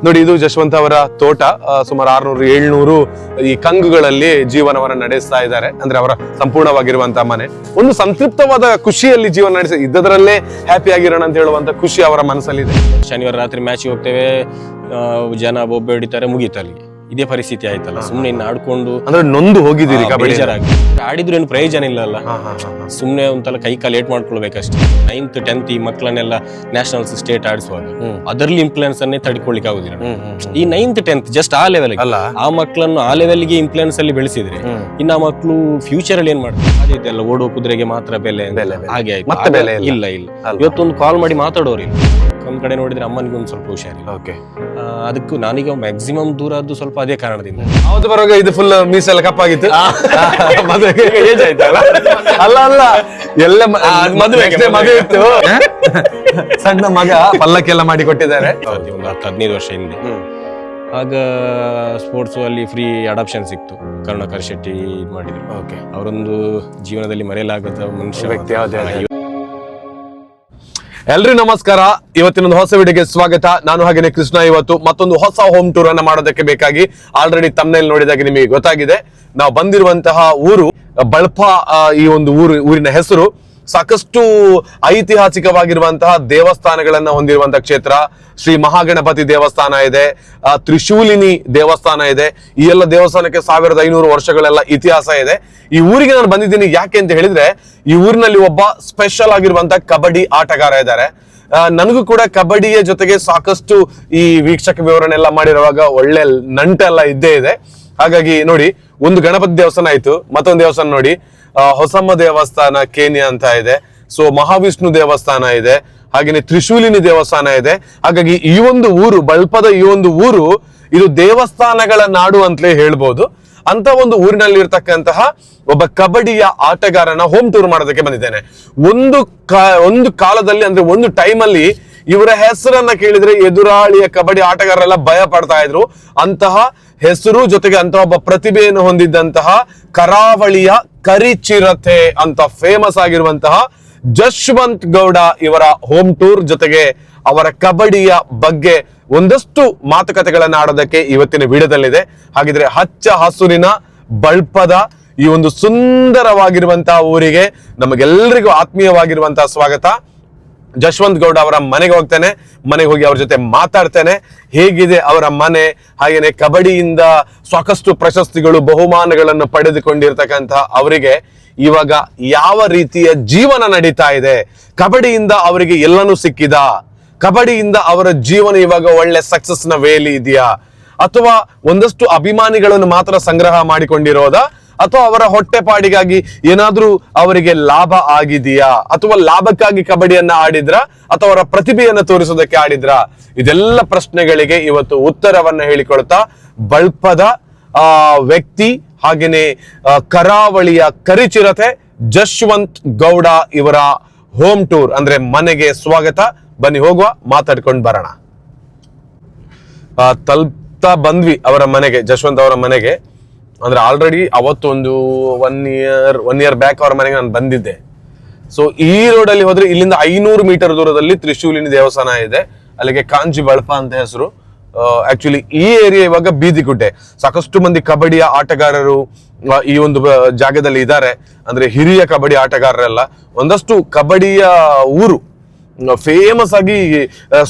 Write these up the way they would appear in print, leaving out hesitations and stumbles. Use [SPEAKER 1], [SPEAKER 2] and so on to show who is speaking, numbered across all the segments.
[SPEAKER 1] ನೋಡಿ, ಇದು ಜಶವಂತ್ ಅವರ ತೋಟ. ಸುಮಾರು 600-700 ಈ ಕಂಗುಗಳಲ್ಲಿ ಜೀವನವನ್ನ ನಡೆಸ್ತಾ ಇದ್ದಾರೆ. ಅಂದ್ರೆ ಅವರ ಸಂಪೂರ್ಣವಾಗಿರುವಂತಹ ಮನೆ. ಒಂದು ಸಂತೃಪ್ತವಾದ ಖುಷಿಯಲ್ಲಿ ಜೀವನ ನಡೆಸಿ ಇದ್ದದರಲ್ಲೇ ಹ್ಯಾಪಿ ಆಗಿರೋಣ ಅಂತ ಹೇಳುವಂತ ಖುಷಿ ಅವರ ಮನಸ್ಸಲ್ಲಿದೆ.
[SPEAKER 2] ಶನಿವಾರ ರಾತ್ರಿ ಮ್ಯಾಚ್ ಹೋಗ್ತೇವೆ, ಜನ ಬೊಬ್ಬೆ ಹೊಡಿತಾರೆ, ಮುಗೀತು ಅಲ್ಲಿಗೆ. ಇದೇ ಪರಿಸ್ಥಿತಿ ಆಯ್ತಲ್ಲ. ಸುಮ್ನೆ ಇನ್ನು ಆಡ್ಕೊಂಡು
[SPEAKER 1] ಅಂದ್ರೆ ನೊಂದು ಹೋಗಿದ್ದೀರಿ.
[SPEAKER 2] ಆಡಿದ್ರು ಏನು ಪ್ರಯೋಜನ ಇಲ್ಲ ಅಲ್ಲ. ಸುಮ್ನೆ ಒಂತಲ್ಲ ಕೈ ಕಾಲು ಏಟ್ ಮಾಡ್ಕೊಳ್ಬೇಕಷ್ಟೇ. 9th 10th ಈ ಮಕ್ಕಳನ್ನೆಲ್ಲ ನ್ಯಾಷನಲ್ಸ್ ಸ್ಟೇಟ್ ಆಡಿಸುವಾಗ ಅದರಲ್ಲಿ ಇನ್ಫ್ಲೂಯೆನ್ಸ್ ಅನ್ನೇ ತಡ್ಕೊಳ್ಳಿಕ್ಕೆ ಆಗುದಿಲ್ಲ. ಈ 9th 10th ಜಸ್ಟ್ ಆ ಲೆವೆಲ್ ಅಲ್ಲ, ಆ ಮಕ್ಕಳನ್ನು ಆ ಲೆವೆಲ್ಗೆ ಇನ್ಫ್ಲೂಯೆನ್ಸ್ ಅಲ್ಲಿ ಬೆಳೆಸಿದ್ರೆ ಇನ್ನು ಆ ಮಕ್ಕಳು ಫ್ಯೂಚರ್ ಅಲ್ಲಿ ಏನ್ ಮಾಡ್ತಾರೆ? ಅದಿದೆಲ್ಲ ಓಡೋ ಕುದುರೆಗೆ ಮಾತ್ರ ಬೆಲೆ ಹಾಗೆ ಆಯ್ತು. ಇಲ್ಲ ಇಲ್ಲ, ಇವತ್ತೊಂದು ಕಾಲ್ ಮಾಡಿ ಮಾತಾಡೋರಿ. ಒಂದ್ ಕಡೆ ನೋಡಿದ್ರೆ ಅಮ್ಮನಿಗೆ ಒಂದು ಸ್ವಲ್ಪ ಹುಷಾರಿಲ್ಲ. ಅದಕ್ಕೂ ನಾನೀಗ ಮ್ಯಾಕ್ಸಿಮಮ್ ದೂರ ಆದ್ದು ಸ್ವಲ್ಪ ಅದೇ ಕಾರಣದಿಂದ.
[SPEAKER 1] ಅವತ್ತು ಬರುವಾಗ ಇದು ಫುಲ್ ಮೀಸೆಲ್ಲ ಕಪ್ಪಾಗಿತ್ತು. ಏಜ್ ಆಯ್ತಲ್ಲ. ಅಲ್ಲ ಅಲ್ಲ, ಎಲ್ಲ ಮದುವೆ ಇತ್ತು. ಸಣ್ಣ ಮಗ ಪಲ್ಲಕ್ಕೆಲ್ಲ ಮಾಡಿ ಕೊಟ್ಟಿದ್ದಾರೆ
[SPEAKER 2] ಒಂದು 10-15 ವರ್ಷ ಹಿಂದೆ. ಆಗ ಸ್ಪೋರ್ಟ್ಸ್ ಅಲ್ಲಿ ಫ್ರೀ ಅಡಾಪ್ಷನ್ ಸಿಕ್ತು. ಕರುಣಾಕರ್ ಶೆಟ್ಟಿ ಮಾಡಿದ್ರು. ಅವರೊಂದು ಜೀವನದಲ್ಲಿ ಮರೆಯಲಾಗದ ಮನುಷ್ಯ ವ್ಯಕ್ತಿ.
[SPEAKER 1] ಎಲ್ರಿಗೂ ನಮಸ್ಕಾರ. ಇವತ್ತಿನೊಂದು ಹೊಸ ವಿಡಿಯೋಗೆ ಸ್ವಾಗತ. ನಾನು ಹಾಗೇನೆ ಕೃಷ್ಣ. ಇವತ್ತು ಮತ್ತೊಂದು ಹೊಸ ಹೋಮ್ ಟೂರ್ ಅನ್ನ ಮಾಡೋದಕ್ಕೆ ಬೇಕಾಗಿ ಆಲ್ರೆಡಿ ತಮ್ನೇಲ್ ನೋಡಿದಾಗ ನಿಮಗೆ ಗೊತ್ತಾಗಿದೆ. ನಾವು ಬಂದಿರುವಂತಹ ಊರು ಬಳಪ. ಈ ಒಂದು ಊರಿನ ಹೆಸರು ಸಾಕಷ್ಟು ಐತಿಹಾಸಿಕವಾಗಿರುವಂತಹ ದೇವಸ್ಥಾನಗಳನ್ನ ಹೊಂದಿರುವಂತಹ ಕ್ಷೇತ್ರ. ಶ್ರೀ ಮಹಾಗಣಪತಿ ದೇವಸ್ಥಾನ ಇದೆ, ತ್ರಿಶೂಲಿನಿ ದೇವಸ್ಥಾನ ಇದೆ. ಈ ಎಲ್ಲ ದೇವಸ್ಥಾನಕ್ಕೆ 1500 ವರ್ಷಗಳೆಲ್ಲ ಇತಿಹಾಸ ಇದೆ. ಈ ಊರಿಗೆ ನಾನು ಬಂದಿದ್ದೀನಿ ಯಾಕೆ ಅಂತ ಹೇಳಿದ್ರೆ, ಈ ಊರಿನಲ್ಲಿ ಒಬ್ಬ ಸ್ಪೆಷಲ್ ಆಗಿರುವಂತಹ ಕಬಡ್ಡಿ ಆಟಗಾರ ಇದ್ದಾರೆ. ನನಗೂ ಕೂಡ ಕಬಡ್ಡಿಯ ಜೊತೆಗೆ ಸಾಕಷ್ಟು ಈ ವೀಕ್ಷಕ ವಿವರಣೆ ಎಲ್ಲ ಮಾಡಿರುವಾಗ ಒಳ್ಳೆ ನಂಟೆಲ್ಲ ಇದ್ದೇ ಇದೆ. ಹಾಗಾಗಿ ನೋಡಿ, ಒಂದು ಗಣಪತಿ ದೇವಸ್ಥಾನ ಆಯ್ತು, ಮತ್ತೊಂದು ದೇವಸ್ಥಾನ ನೋಡಿ, ಹೊಸಮ್ಮ ದೇವಸ್ಥಾನ ಕೇನ್ಯಾ ಅಂತ ಇದೆ. ಸೊ ಮಹಾವಿಷ್ಣು ದೇವಸ್ಥಾನ ಇದೆ, ಹಾಗೇನೆ ತ್ರಿಶೂಲಿನಿ ದೇವಸ್ಥಾನ ಇದೆ. ಹಾಗಾಗಿ ಈ ಒಂದು ಊರು, ಬಳಪದ ಈ ಒಂದು ಊರು, ಇದು ದೇವಸ್ಥಾನಗಳ ನಾಡು ಅಂತಲೇ ಹೇಳ್ಬೋದು. ಅಂತ ಒಂದು ಊರಿನಲ್ಲಿ ಇರ್ತಕ್ಕಂತಹ ಒಬ್ಬ ಕಬಡ್ಡಿಯ ಆಟಗಾರನ ಹೋಮ್ ಟೂರ್ ಮಾಡೋದಕ್ಕೆ ಬಂದಿದ್ದೇನೆ. ಒಂದು ಕಾಲದಲ್ಲಿ, ಅಂದ್ರೆ ಒಂದು ಟೈಮಲ್ಲಿ ಇವರ ಹೆಸರನ್ನ ಕೇಳಿದ್ರೆ ಎದುರಾಳಿಯ ಕಬಡ್ಡಿ ಆಟಗಾರರೆಲ್ಲ ಭಯ ಪಡ್ತಾ ಇದ್ರು. ಅಂತಹ ಹೆಸರು ಜೊತೆಗೆ ಅಂತಹ ಒಬ್ಬ ಪ್ರತಿಭೆಯನ್ನು ಹೊಂದಿದ್ದಂತಹ ಕರಾವಳಿಯ ಕರಿಚಿರತೆ ಅಂತ ಫೇಮಸ್ ಆಗಿರುವಂತಹ ಜಶ್ವಂತ್ ಗೌಡ ಇವರ ಹೋಮ್ ಟೂರ್ ಜೊತೆಗೆ ಅವರ ಕಬಡ್ಡಿಯ ಬಗ್ಗೆ ಒಂದಷ್ಟು ಮಾತುಕತೆಗಳನ್ನ ಆಡೋದಕ್ಕೆ ಇವತ್ತಿನ ವಿಡಿಯೋದಲ್ಲಿದೆ. ಹಾಗಿದ್ರೆ ಹಚ್ಚ ಹಸುರಿನ ಬಳಪದ ಈ ಒಂದು ಸುಂದರವಾಗಿರುವಂತಹ ಊರಿಗೆ ನಮಗೆಲ್ಲರಿಗೂ ಆತ್ಮೀಯವಾಗಿರುವಂತಹ ಸ್ವಾಗತ. ಜಶ್ವಂತ್ ಗೌಡ ಅವರ ಮನೆಗೆ ಹೋಗ್ತೇನೆ. ಮನೆಗೆ ಹೋಗಿ ಅವ್ರ ಜೊತೆ ಮಾತಾಡ್ತೇನೆ. ಹೇಗಿದೆ ಅವರ ಮನೆ, ಹಾಗೇನೆ ಕಬಡ್ಡಿಯಿಂದ ಸಾಕಷ್ಟು ಪ್ರಶಸ್ತಿಗಳು, ಬಹುಮಾನಗಳನ್ನು ಪಡೆದುಕೊಂಡಿರ್ತಕ್ಕಂತಹ ಅವರಿಗೆ ಇವಾಗ ಯಾವ ರೀತಿಯ ಜೀವನ ನಡೀತಾ ಇದೆ, ಕಬಡ್ಡಿಯಿಂದ ಅವರಿಗೆ ಎಲ್ಲನೂ ಸಿಕ್ಕಿದ, ಕಬಡ್ಡಿಯಿಂದ ಅವರ ಜೀವನ ಇವಾಗ ಒಳ್ಳೆ ಸಕ್ಸಸ್ ನ ವೇಲಿ ಇದೆಯಾ, ಅಥವಾ ಒಂದಷ್ಟು ಅಭಿಮಾನಿಗಳನ್ನು ಮಾತ್ರ ಸಂಗ್ರಹ ಮಾಡಿಕೊಂಡಿರೋದಾ, ಅಥವಾ ಅವರ ಹೊಟ್ಟೆಪಾಡಿಗಾಗಿ ಏನಾದ್ರೂ ಅವರಿಗೆ ಲಾಭ ಆಗಿದೆಯಾ, ಅಥವಾ ಲಾಭಕ್ಕಾಗಿ ಕಬಡ್ಡಿಯನ್ನ ಆಡಿದ್ರ, ಅಥವಾ ಅವರ ಪ್ರತಿಭೆಯನ್ನ ತೋರಿಸೋದಕ್ಕೆ ಆಡಿದ್ರ? ಇದೆಲ್ಲ ಪ್ರಶ್ನೆಗಳಿಗೆ ಇವತ್ತು ಉತ್ತರವನ್ನ ಹೇಳಿಕೊಳ್ತಾ ಬಳಪದ ವ್ಯಕ್ತಿ ಹಾಗೇನೆ ಕರಾವಳಿಯ ಕರಿಚಿರತೆ ಜಶ್ವಂತ್ ಗೌಡ ಇವರ ಹೋಮ್ ಟೂರ್ ಅಂದ್ರೆ ಮನೆಗೆ ಸ್ವಾಗತ. ಬನ್ನಿ ಹೋಗುವ, ಮಾತಾಡ್ಕೊಂಡು ಬರೋಣ. ತಲುಪ್ತಾ ಬಂದ್ವಿ ಅವರ ಮನೆಗೆ, ಜಶ್ವಂತ್ ಅವರ ಮನೆಗೆ. ಅಂದ್ರೆ ಆಲ್ರೆಡಿ ಅವತ್ತೊಂದು ಒನ್ ಇಯರ್ ಬ್ಯಾಕ್ ಅವರ ಮನೆಗೆ ನಾನು ಬಂದಿದ್ದೆ. ಸೊ ಈ ರೋಡಲ್ಲಿ ಹೋದ್ರೆ ಇಲ್ಲಿಂದ 500 ಮೀಟರ್ ದೂರದಲ್ಲಿ ತ್ರಿಶೂಲಿನಿ ದೇವಸ್ಥಾನ ಇದೆ. ಅಲ್ಲಿಗೆ ಕಾಂಜಿ ಬಳಪ ಅಂತ ಹೆಸರು. ಆಕ್ಚುಲಿ ಈ ಏರಿಯಾ ಇವಾಗ ಬೀದಿಗುಡ್ಡೆ. ಸಾಕಷ್ಟು ಮಂದಿ ಕಬಡ್ಡಿಯ ಆಟಗಾರರು ಈ ಒಂದು ಜಾಗದಲ್ಲಿ ಇದ್ದಾರೆ. ಅಂದ್ರೆ ಹಿರಿಯ ಕಬಡ್ಡಿ ಆಟಗಾರರೆಲ್ಲ, ಒಂದಷ್ಟು ಕಬಡ್ಡಿಯ ಊರು, ಫೇಮಸ್ ಆಗಿ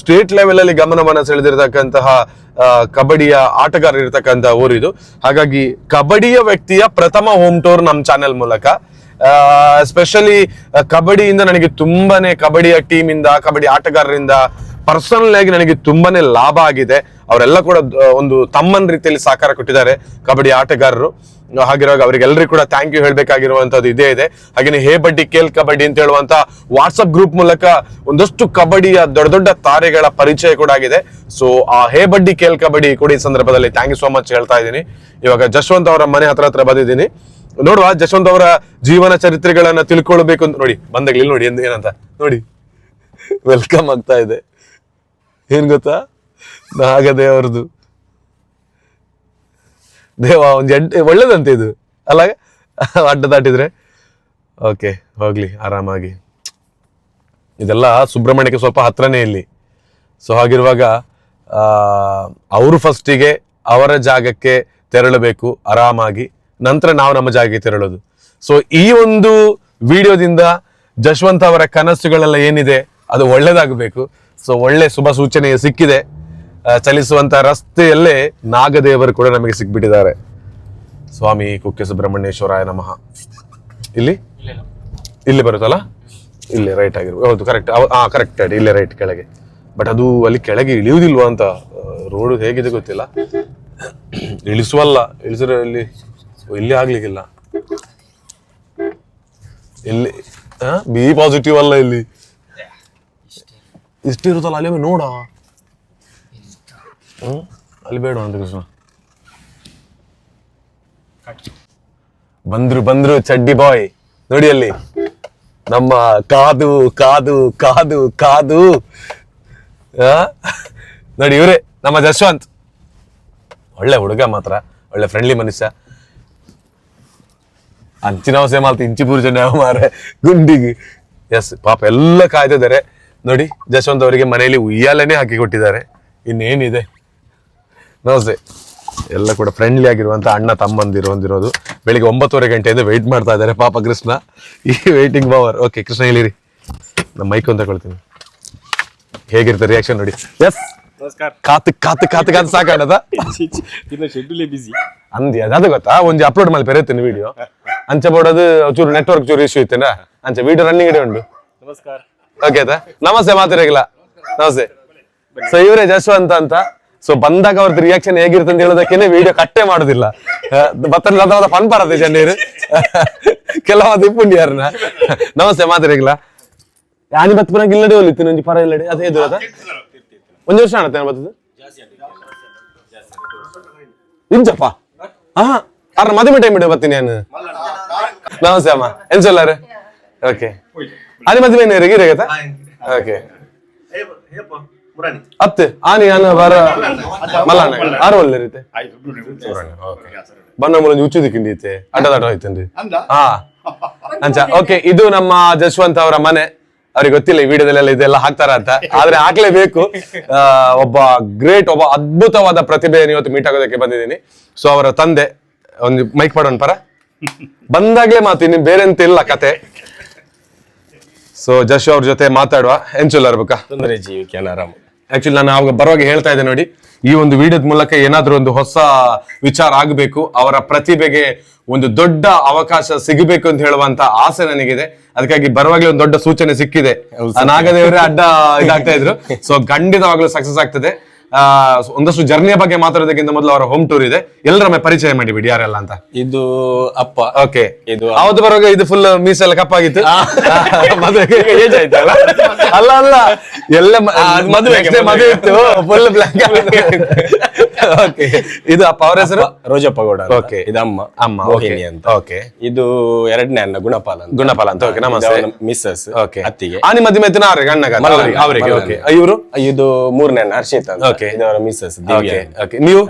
[SPEAKER 1] ಸ್ಟೇಟ್ ಲೆವೆಲ್ ಅಲ್ಲಿ ಗಮನವನ್ನ ಸೆಳೆದಿರತಕ್ಕಂತಹ ಕಬಡ್ಡಿಯ ಆಟಗಾರ ಇರತಕ್ಕಂತಹ ಊರಿದು. ಹಾಗಾಗಿ ಕಬಡ್ಡಿಯ ವ್ಯಕ್ತಿಯ ಪ್ರಥಮ ಹೋಮ್ ಟೂರ್ ನಮ್ಮ ಚಾನೆಲ್ ಮೂಲಕ. ಎಸ್ಪೆಷಲಿ ಕಬಡ್ಡಿಯಿಂದ ನನಗೆ ತುಂಬಾನೇ, ಕಬಡ್ಡಿಯ ಟೀಮ್ ಇಂದ, ಕಬಡ್ಡಿ ಆಟಗಾರರಿಂದ ಪರ್ಸನಲ್ ಆಗಿ ನನಗೆ ತುಂಬಾನೇ ಲಾಭ ಆಗಿದೆ. ಅವರೆಲ್ಲ ಕೂಡ ಒಂದು ತಮ್ಮನ ರೀತಿಯಲ್ಲಿ ಸಹಕಾರ ಕೊಟ್ಟಿದ್ದಾರೆ ಕಬಡ್ಡಿ ಆಟಗಾರರು. ಹಾಗಿರುವಾಗ ಅವರಿಗೆಲ್ಲರಿಗೂ ಕೂಡ ಥ್ಯಾಂಕ್ ಯು ಹೇಳ್ಬೇಕಾಗಿರುವಂತದ್ದು ಇದೇ ಇದೆ. ಹಾಗೇನೆ ಹೇ ಬಡ್ಡಿ ಕೇಲ್ ಕಬಡ್ಡಿ ಅಂತ ಹೇಳುವಂತ ವಾಟ್ಸಪ್ ಗ್ರೂಪ್ ಮೂಲಕ ಒಂದಷ್ಟು ಕಬಡ್ಡಿಯ ದೊಡ್ಡ ದೊಡ್ಡ ತಾರೆಗಳ ಪರಿಚಯ ಕೂಡ ಆಗಿದೆ. ಸೊ ಆ ಹೇ ಬಡ್ಡಿ ಕೇಲ್ ಕಬಡ್ಡಿ ಕೂಡ ಈ ಸಂದರ್ಭದಲ್ಲಿ ಥ್ಯಾಂಕ್ ಯು ಸೋ ಮಚ್ ಹೇಳ್ತಾ ಇದ್ದೀನಿ. ಇವಾಗ ಜಶ್ವಂತ್ ಅವರ ಮನೆ ಹತ್ರ ಬಂದಿದ್ದೀನಿ. ನೋಡುವ, ಜಶ್ವಂತ್ ಅವರ ಜೀವನ ಚರಿತ್ರೆಗಳನ್ನ ತಿಳ್ಕೊಳ್ಬೇಕು ಅಂತ. ನೋಡಿ ಬಂದಾಗ್ಲಿ ನೋಡಿ ಏನಂತ ನೋಡಿ, ವೆಲ್ಕಮ್ ಆಗ್ತಾ ಇದೆ. ಏನ್ ಗೊತ್ತಾ, ನಾಗದೇ ಅವ್ರದ್ದು ದೇವ ಒಂದು ಒಳ್ಳೇದಂತೆ ಇದು ಅಲ್ಲ, ಅಡ್ಡ ದಾಟಿದ್ರೆ. ಓಕೆ, ಹೋಗ್ಲಿ ಆರಾಮಾಗಿ. ಇದೆಲ್ಲ ಸುಬ್ರಹ್ಮಣ್ಯಕ್ಕೆ ಸ್ವಲ್ಪ ಹತ್ರನೇ ಇಲ್ಲಿ. ಸೊ ಹಾಗಿರುವಾಗ ಅವರು ಫಸ್ಟಿಗೆ ಅವರ ಜಾಗಕ್ಕೆ ತೆರಳಬೇಕು ಆರಾಮಾಗಿ, ನಂತರ ನಾವು ನಮ್ಮ ಜಾಗಕ್ಕೆ ತೆರಳೋದು. ಸೊ ಈ ಒಂದು ವಿಡಿಯೋದಿಂದ ಜಶ್ವಂತ್ ಅವರ ಕನಸುಗಳೆಲ್ಲ ಏನಿದೆ ಅದು ಒಳ್ಳೇದಾಗಬೇಕು. ಸೊ ಒಳ್ಳೆ ಶುಭ ಸೂಚನೆ ಸಿಕ್ಕಿದೆ. ಚಲಿಸುವಂತ ರಸ್ತೆಯಲ್ಲೇ ನಾಗದೇವರು ಕೂಡ ನಮಗೆ ಸಿಕ್ಬಿಟ್ಟಿದ್ದಾರೆ. ಸ್ವಾಮಿ ಕುಕ್ಕೆ ಸುಬ್ರಹ್ಮಣ್ಯೇಶ್ವರಾಯ ನಮಃ. ಇಲ್ಲಿ ಬರುತ್ತಲ್ಲ, ಇಲ್ಲಿ ರೈಟ್ ಆಗಿರ್ಬೋದು. ಹೌದು, ಕರೆಕ್ಟ್. ಕರೆಕ್ಟ್ ಆಡಿ ಇಲ್ಲೇ ರೈಟ್ ಕೆಳಗೆ. ಬಟ್ ಅದು ಅಲ್ಲಿ ಕೆಳಗೆ ಇಳಿಯುವುದಿಲ್ವಾ ಅಂತ, ರೋಡ್ ಹೇಗಿದೆ ಗೊತ್ತಿಲ್ಲ. ಇಳಿಸುವಲ್ಲ, ಇಳಿಸಿದ್ರೆ ಇಲ್ಲಿ ಆಗ್ಲಿಕ್ಕಿಲ್ಲ. ಇಲ್ಲಿ ಬಿ ಪಾಸಿಟಿವ್ ಅಲ್ಲ, ಇಲ್ಲಿ ಇಷ್ಟಿರುತ್ತಲ್ಲ, ಅಲ್ಲಿ ನೋಡ. ಅಲ್ಲಿ ಬೇಡ ಅಂತ ಕೃಷ್ಣ. ಬಂದ್ರು ಚಡ್ಡಿ ಬಾಯ್ ನೋಡಿ ಅಲ್ಲಿ. ನಮ್ಮ ಕಾದು ಕಾದು ಕಾದು ಕಾದು ನೋಡಿ, ಇವ್ರೆ ನಮ್ಮ ಜಶ್ವಂತ್. ಒಳ್ಳೆ ಹುಡುಗ ಮಾತ್ರ, ಒಳ್ಳೆ ಫ್ರೆಂಡ್ಲಿ ಮನುಷ್ಯ. ಅಂಚಿನ ಸೇಮ್ ಆಲ್ತು ಇಂಚಿ ಪೂರ್ಜ ಮಾರೆ ಗುಂಡಿಗೆ. ಎಸ್, ಪಾಪ ಎಲ್ಲ ಕಾಯ್ತಿದ್ದಾರೆ ನೋಡಿ. ಜಶ್ವಂತ್ ಅವರಿಗೆ ಮನೆಯಲ್ಲಿ ಉಯ್ಯಾಲೆನೇ ಹಾಕಿ ಕೊಟ್ಟಿದ್ದಾರೆ. ಇನ್ನೇನಿದೆ. ನಮಸ್ತೆ. ಎಲ್ಲ ಕೂಡ ಫ್ರೆಂಡ್ಲಿ ಆಗಿರುವಂತ ಅಣ್ಣ ತಮ್ಮಂದಿರು ಹೊಂದಿರೋದು. ಬೆಳಿಗ್ಗೆ 9:30 ಗಂಟೆಯಿಂದ ವೆಯ್ಟ್ ಮಾಡ್ತಾ ಇದ್ದಾರೆ ಪಾಪ ಕೃಷ್ಣ. ಈ ವೇಟಿಂಗ್ ಪವರ್. ಓಕೆ ಕೃಷ್ಣ, ಹೇಳಿರಿ. ನಮ್ಮ ಮೈಕ್ ಅಂತ ತಗೊಳ್ತೀನಿ. ಹೇಗಿರುತ್ತೆ ರಿಯಾಕ್ಷನ್ ನೋಡಿ. ಎಸ್, ಕಾತು ಕಾತು ಕಾತು ಕಾತು ಸಾಕಾಣದ ಅಂದಿ. ಅದು ಗೊತ್ತಾ, ಒಂದು ಅಪ್ಲೋಡ್ ಮಾಡಿ ಪೆರೆಯುತ್ತೇನೆ ವಿಡಿಯೋ. ಅಂಚೆ ಬೋಡೋದು ಚೂರು ನೆಟ್ವರ್ಕ್ ಚೂರು ಇಶ್ಯೂ ಇತ್ತೇನಾ, ಅಂಚೆ ವಿಡಿಯೋ ರನ್ನಿಂಗ್ ಇಡೇ ಉಂಟು. ಓಕೆ ಆಯ್ತಾ, ನಮಸ್ತೆ ಮಾತಾಡಿಲ್ಲ. ನಮಸ್ತೆ. ಸೊ ಇವರೇ ಜಶ್ವಂತ್ ಅಂತ. ಸೊ ಬಂದಾಗ ಅವ್ರದ್ದು ರಿಯಾಕ್ಷನ್ ಹೇಗಿರುತ್ತೆ ಅಂತ ಹೇಳೋದಕ್ಕೇನೆ ವಿಡಿಯೋ ಕಟ್ಟೆ ಮಾಡುದಿಲ್ಲ. ಬತ್ತ ಫನ್ ಬರತ್ತೆ ಜನರು ಕೆಲವೊಂದು ಇಪ್ಪುಂಡಿ ಯಾರನ್ನ. ನಮಸ್ತೆ ಮಾತಾಡಿಲ್ಲ. ಯಾನಿ ಬತ್ ಪುನಃ ಇಲ್ಲಡೆ ಹೋಲಿತ್ತು ಒಂಜಿ ಪರ ಇಲ್ಲಡೆ ಅದೇ ಇದು ಅದ ಒಂದು ವರ್ಷ ಆಣತ್ತೆ ಬರ್ತದೆ ಇಂಚಪ್ಪ. ಅರ ಮದುವೆ ಟೈಮ್ ಇಡ ಬರ್ತೀನಿ ನಾನು. ನಮಸ್ತೆ ಅಮ್ಮ, ಏನ್ ಸೊಲ್ಲಾರು? ಓಕೆ, ಆನಿ ಮದುವೆ ಏನಾರ ಓಕೆ ಅತ್ತೆ ಆನಿ ಅನ್ನ ಬರ ಮಲ್ಲಾಣ ಆರು ಒಳ್ಳೆ ರೀತಿ ಬಣ್ಣ ಮೂಲಂಜಿ ಉಚ್ಚುದಿಕ್ಕಿಂಡಿತ್ತೆ ಅಡ್ಡದಾಟ ಹೋಯ್ತನ್ರಿ. ಅಂಚ ಓಕೆ, ಇದು ನಮ್ಮ ಜಶ್ವಂತ್ ಅವರ ಮನೆ. ಅವ್ರಿಗೆ ಗೊತ್ತಿಲ್ಲ ಈ ವಿಡಿಯೋದಲ್ಲೆಲ್ಲ ಇದೆಲ್ಲ ಹಾಕ್ತಾರ ಅಂತ, ಆದ್ರೆ ಹಾಕ್ಲೇಬೇಕು. ಒಬ್ಬ ಗ್ರೇಟ್, ಒಬ್ಬ ಅದ್ಭುತವಾದ ಪ್ರತಿಭೆಯನ್ನು ಇವತ್ತು ಮೀಟ್ ಆಗೋದಕ್ಕೆ ಬಂದಿದ್ದೀನಿ. ಸೊ ಅವರ ತಂದೆ, ಒಂದು ಮೈಕ್ ಮಾಡೋಣ ಪರ, ಬಂದಾಗ್ಲೇ ಮಾತು, ಇನ್ನು ಬೇರೆ ಅಂತ ಇಲ್ಲ ಕತೆ. ಸೊ ಜಶ್ ಅವ್ರ ಜೊತೆ ಮಾತಾಡುವ. ಏನ್ ಚಲೋ ಇರ್ಬೇಕಾ?
[SPEAKER 2] ತೊಂದರೆ ಜೀವಿಕೆ ಆರಾಮ.
[SPEAKER 1] ಆಕ್ಚುಲಿ ನಾನು ಅವಾಗ ಬರುವಾಗ ಹೇಳ್ತಾ ಇದ್ದೆ ನೋಡಿ, ಈ ಒಂದು ವಿಡಿಯೋದ ಮೂಲಕ ಏನಾದ್ರೂ ಒಂದು ಹೊಸ ವಿಚಾರ ಆಗಬೇಕು, ಅವರ ಪ್ರತಿಭೆಗೆ ಒಂದು ದೊಡ್ಡ ಅವಕಾಶ ಸಿಗಬೇಕು ಅಂತ ಹೇಳುವಂತ ಆಸೆ ನನಗಿದೆ. ಅದಕ್ಕಾಗಿ ಬರುವಾಗಲೇ ಒಂದು ದೊಡ್ಡ ಸೂಚನೆ ಸಿಕ್ಕಿದೆ. ನಾಗದೇವರೇ ಅಡ್ಡ ಇದಾಗ್ತಾ ಇದ್ರು. ಸೊ ಖಂಡಿತವಾಗ್ಲೂ ಸಕ್ಸಸ್ ಆಗ್ತದೆ. ಒಂದಷ್ಟು ಜರ್ನಿಯ ಬಗ್ಗೆ ಮಾತಾಡೋದಕ್ಕಿಂತ ಮೊದಲು ಅವರ ಹೋಮ್ ಟೂರ್ ಇದೆ, ಎಲ್ಲರ ಪರಿಚಯ ಮಾಡಿಬಿಡಿ ಯಾರೆಲ್ಲ ಅಂತ.
[SPEAKER 2] ಇದು ಅಪ್ಪ.
[SPEAKER 1] ಓಕೆ, ಇದು ಅವತ್ತು ಬರುವಾಗ ಇದು ಫುಲ್ ಮೀಸೆಲ್ಲ ಕಪ್ಪಾಗಿತ್ತು. ಮದುವೆಗೆ ಏಜ್ ಆಯ್ತಲ್ಲ? ಅಲ್ಲ ಅಲ್ಲ, ಎಲ್ಲ ಮದುವೆ ಇತ್ತು ಫುಲ್ ಬ್ಲಾಕ್. ಓಕೆ, ಇದು ಅಪ್ಪ. ಅವ್ರ ಹೆಸರು
[SPEAKER 2] ರೋಜಪ್ಪ ಗೌಡ.
[SPEAKER 1] ಓಕೆ,
[SPEAKER 2] ಇದು ಅಮ್ಮ.
[SPEAKER 1] ಅಮ್ಮ
[SPEAKER 2] ಮೋಹಿನಿ ಅಂತ.
[SPEAKER 1] ಓಕೆ,
[SPEAKER 2] ಇದು ಎರಡನೇ ಅಣ್ಣ ಗುಣಪಾಲ ಅಂತ.
[SPEAKER 1] ಗುಣಪಾಲ ಅಂತ. ಓಕೆ, ನಮಸ್ತೆ.
[SPEAKER 2] ಮಿಸ್ಸಸ್.
[SPEAKER 1] ಓಕೆ,
[SPEAKER 2] ಅತ್ತಿಗೆ.
[SPEAKER 1] ಆನಿ ಮದುವೆ ಆಯ್ತು ಅವ್ರಿಗೆ ಅಣ್ಣಗ ಅವರಿಗೆ. ಓಕೆ, ಇವರು
[SPEAKER 2] ಇದು ಮೂರನೇ ಅಣ್ಣ ಹರ್ಷಿತ್ ಅಂತ.
[SPEAKER 1] ಓಕೆ,
[SPEAKER 2] ಇದು ಅವರ ಮಿಸ್ಸಸ್ ದಿವ್ಯಾ.
[SPEAKER 1] ಓಕೆ, ನೀವು?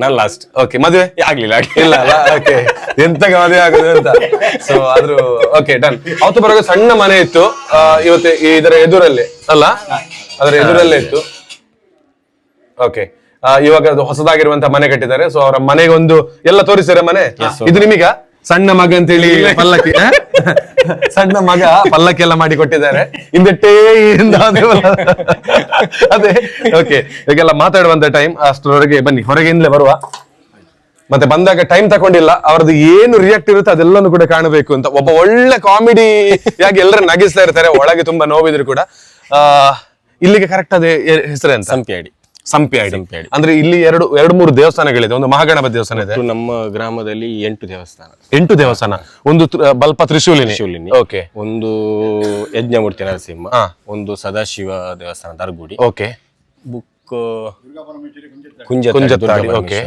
[SPEAKER 2] ನಾನ್ ಲಾಸ್ಟ್.
[SPEAKER 1] ಓಕೆ, ಮದುವೆ
[SPEAKER 2] ಆಗ್ಲಿಲ್ಲ
[SPEAKER 1] ಇಲ್ಲ ಅಲ್ಲ? ಓಕೆ, ಎಂತಗ ಮದುವೆ ಆಗುದು ಅಂತ. ಸೊ ಆದ್ರೂ ಓಕೆ, ಡನ್. ಅವತ್ತು ಬರುವಾಗ ಸಣ್ಣ ಮನೆ ಇತ್ತು, ಇವತ್ತು ಇದರ ಎದುರಲ್ಲಿ ಅಲ್ಲ, ಅದರ ಎದುರಲ್ಲೇ ಇತ್ತು. ಓಕೆ, ಇವಾಗ ಅದು ಹೊಸದಾಗಿರುವಂತ ಮನೆ ಕಟ್ಟಿದ್ದಾರೆ. ಸೊ ಅವರ ಮನೆಗೆ ಒಂದು ಎಲ್ಲ ತೋರಿಸಿರ ಮನೆ. ಇದು ನಿಮೀಗ ಸಣ್ಣ ಮಗ ಅಂತೇಳಿ ಪಲ್ಲಕ್ಕಿ, ಸಣ್ಣ ಮಗ ಪಲ್ಲಕ್ಕಿ ಎಲ್ಲ ಮಾಡಿ ಕೊಟ್ಟಿದ್ದಾರೆ. ಹಿಂದೆಟ್ಟೇ ಅದೇ. ಓಕೆ, ಈಗೆಲ್ಲ ಮಾತಾಡುವಂತ ಟೈಮ್, ಅಷ್ಟರವರೆಗೆ ಬನ್ನಿ, ಹೊರಗಿಂದಲೇ ಬರುವ. ಮತ್ತೆ ಬಂದಾಗ ಟೈಮ್ ತಕೊಂಡಿಲ್ಲ, ಅವ್ರದ್ದು ಏನು ರಿಯಾಕ್ಟ್ ಇರುತ್ತೆ ಅದೆಲ್ಲನೂ ಕೂಡ ಕಾಣಬೇಕು ಅಂತ. ಒಬ್ಬ ಒಳ್ಳೆ ಕಾಮಿಡಿ ಯಾಗಿ ಎಲ್ಲರ ನಗಿಸ್ತಾ ಇರ್ತಾರೆ, ಒಳಗೆ ತುಂಬಾ ನೋವಿದ್ರು ಕೂಡ. ಇಲ್ಲಿಗೆ ಕರೆಕ್ಟ್ ಅದೇ ಹೆಸರೇ ಅಂತ?
[SPEAKER 2] ಸಂಪ್ಯಾಡಿ.
[SPEAKER 1] ಸಂಪ್ಯಾಡಿ ಅಂದ್ರೆ ಇಲ್ಲಿ ಎರಡು ಮೂರು ದೇವಸ್ಥಾನಗಳಿದೆ. ಒಂದು ಮಹಾಗಣಪತಿ ದೇವಸ್ಥಾನ ಇದೆ.
[SPEAKER 2] ನಮ್ಮ ಗ್ರಾಮದಲ್ಲಿ 8 ದೇವಸ್ಥಾನ.
[SPEAKER 1] 8 ದೇವಸ್ಥಾನ. ಒಂದು ಬಲ್ಪ ತ್ರಿಶೂಲಿನಿ. ಓಕೆ, ಒಂದು
[SPEAKER 2] ಯಜ್ಞಮೂರ್ತಿ ನರಸಿಂಹ, ಒಂದು ಸದಾಶಿವ ದೇವಸ್ಥಾನ ದರ್ಗುಡಿ.
[SPEAKER 1] ಓಕೆ,
[SPEAKER 2] ಬುಕ್
[SPEAKER 1] ಕುಂಜತ್ತಾಡಿ. ಓಕೆ,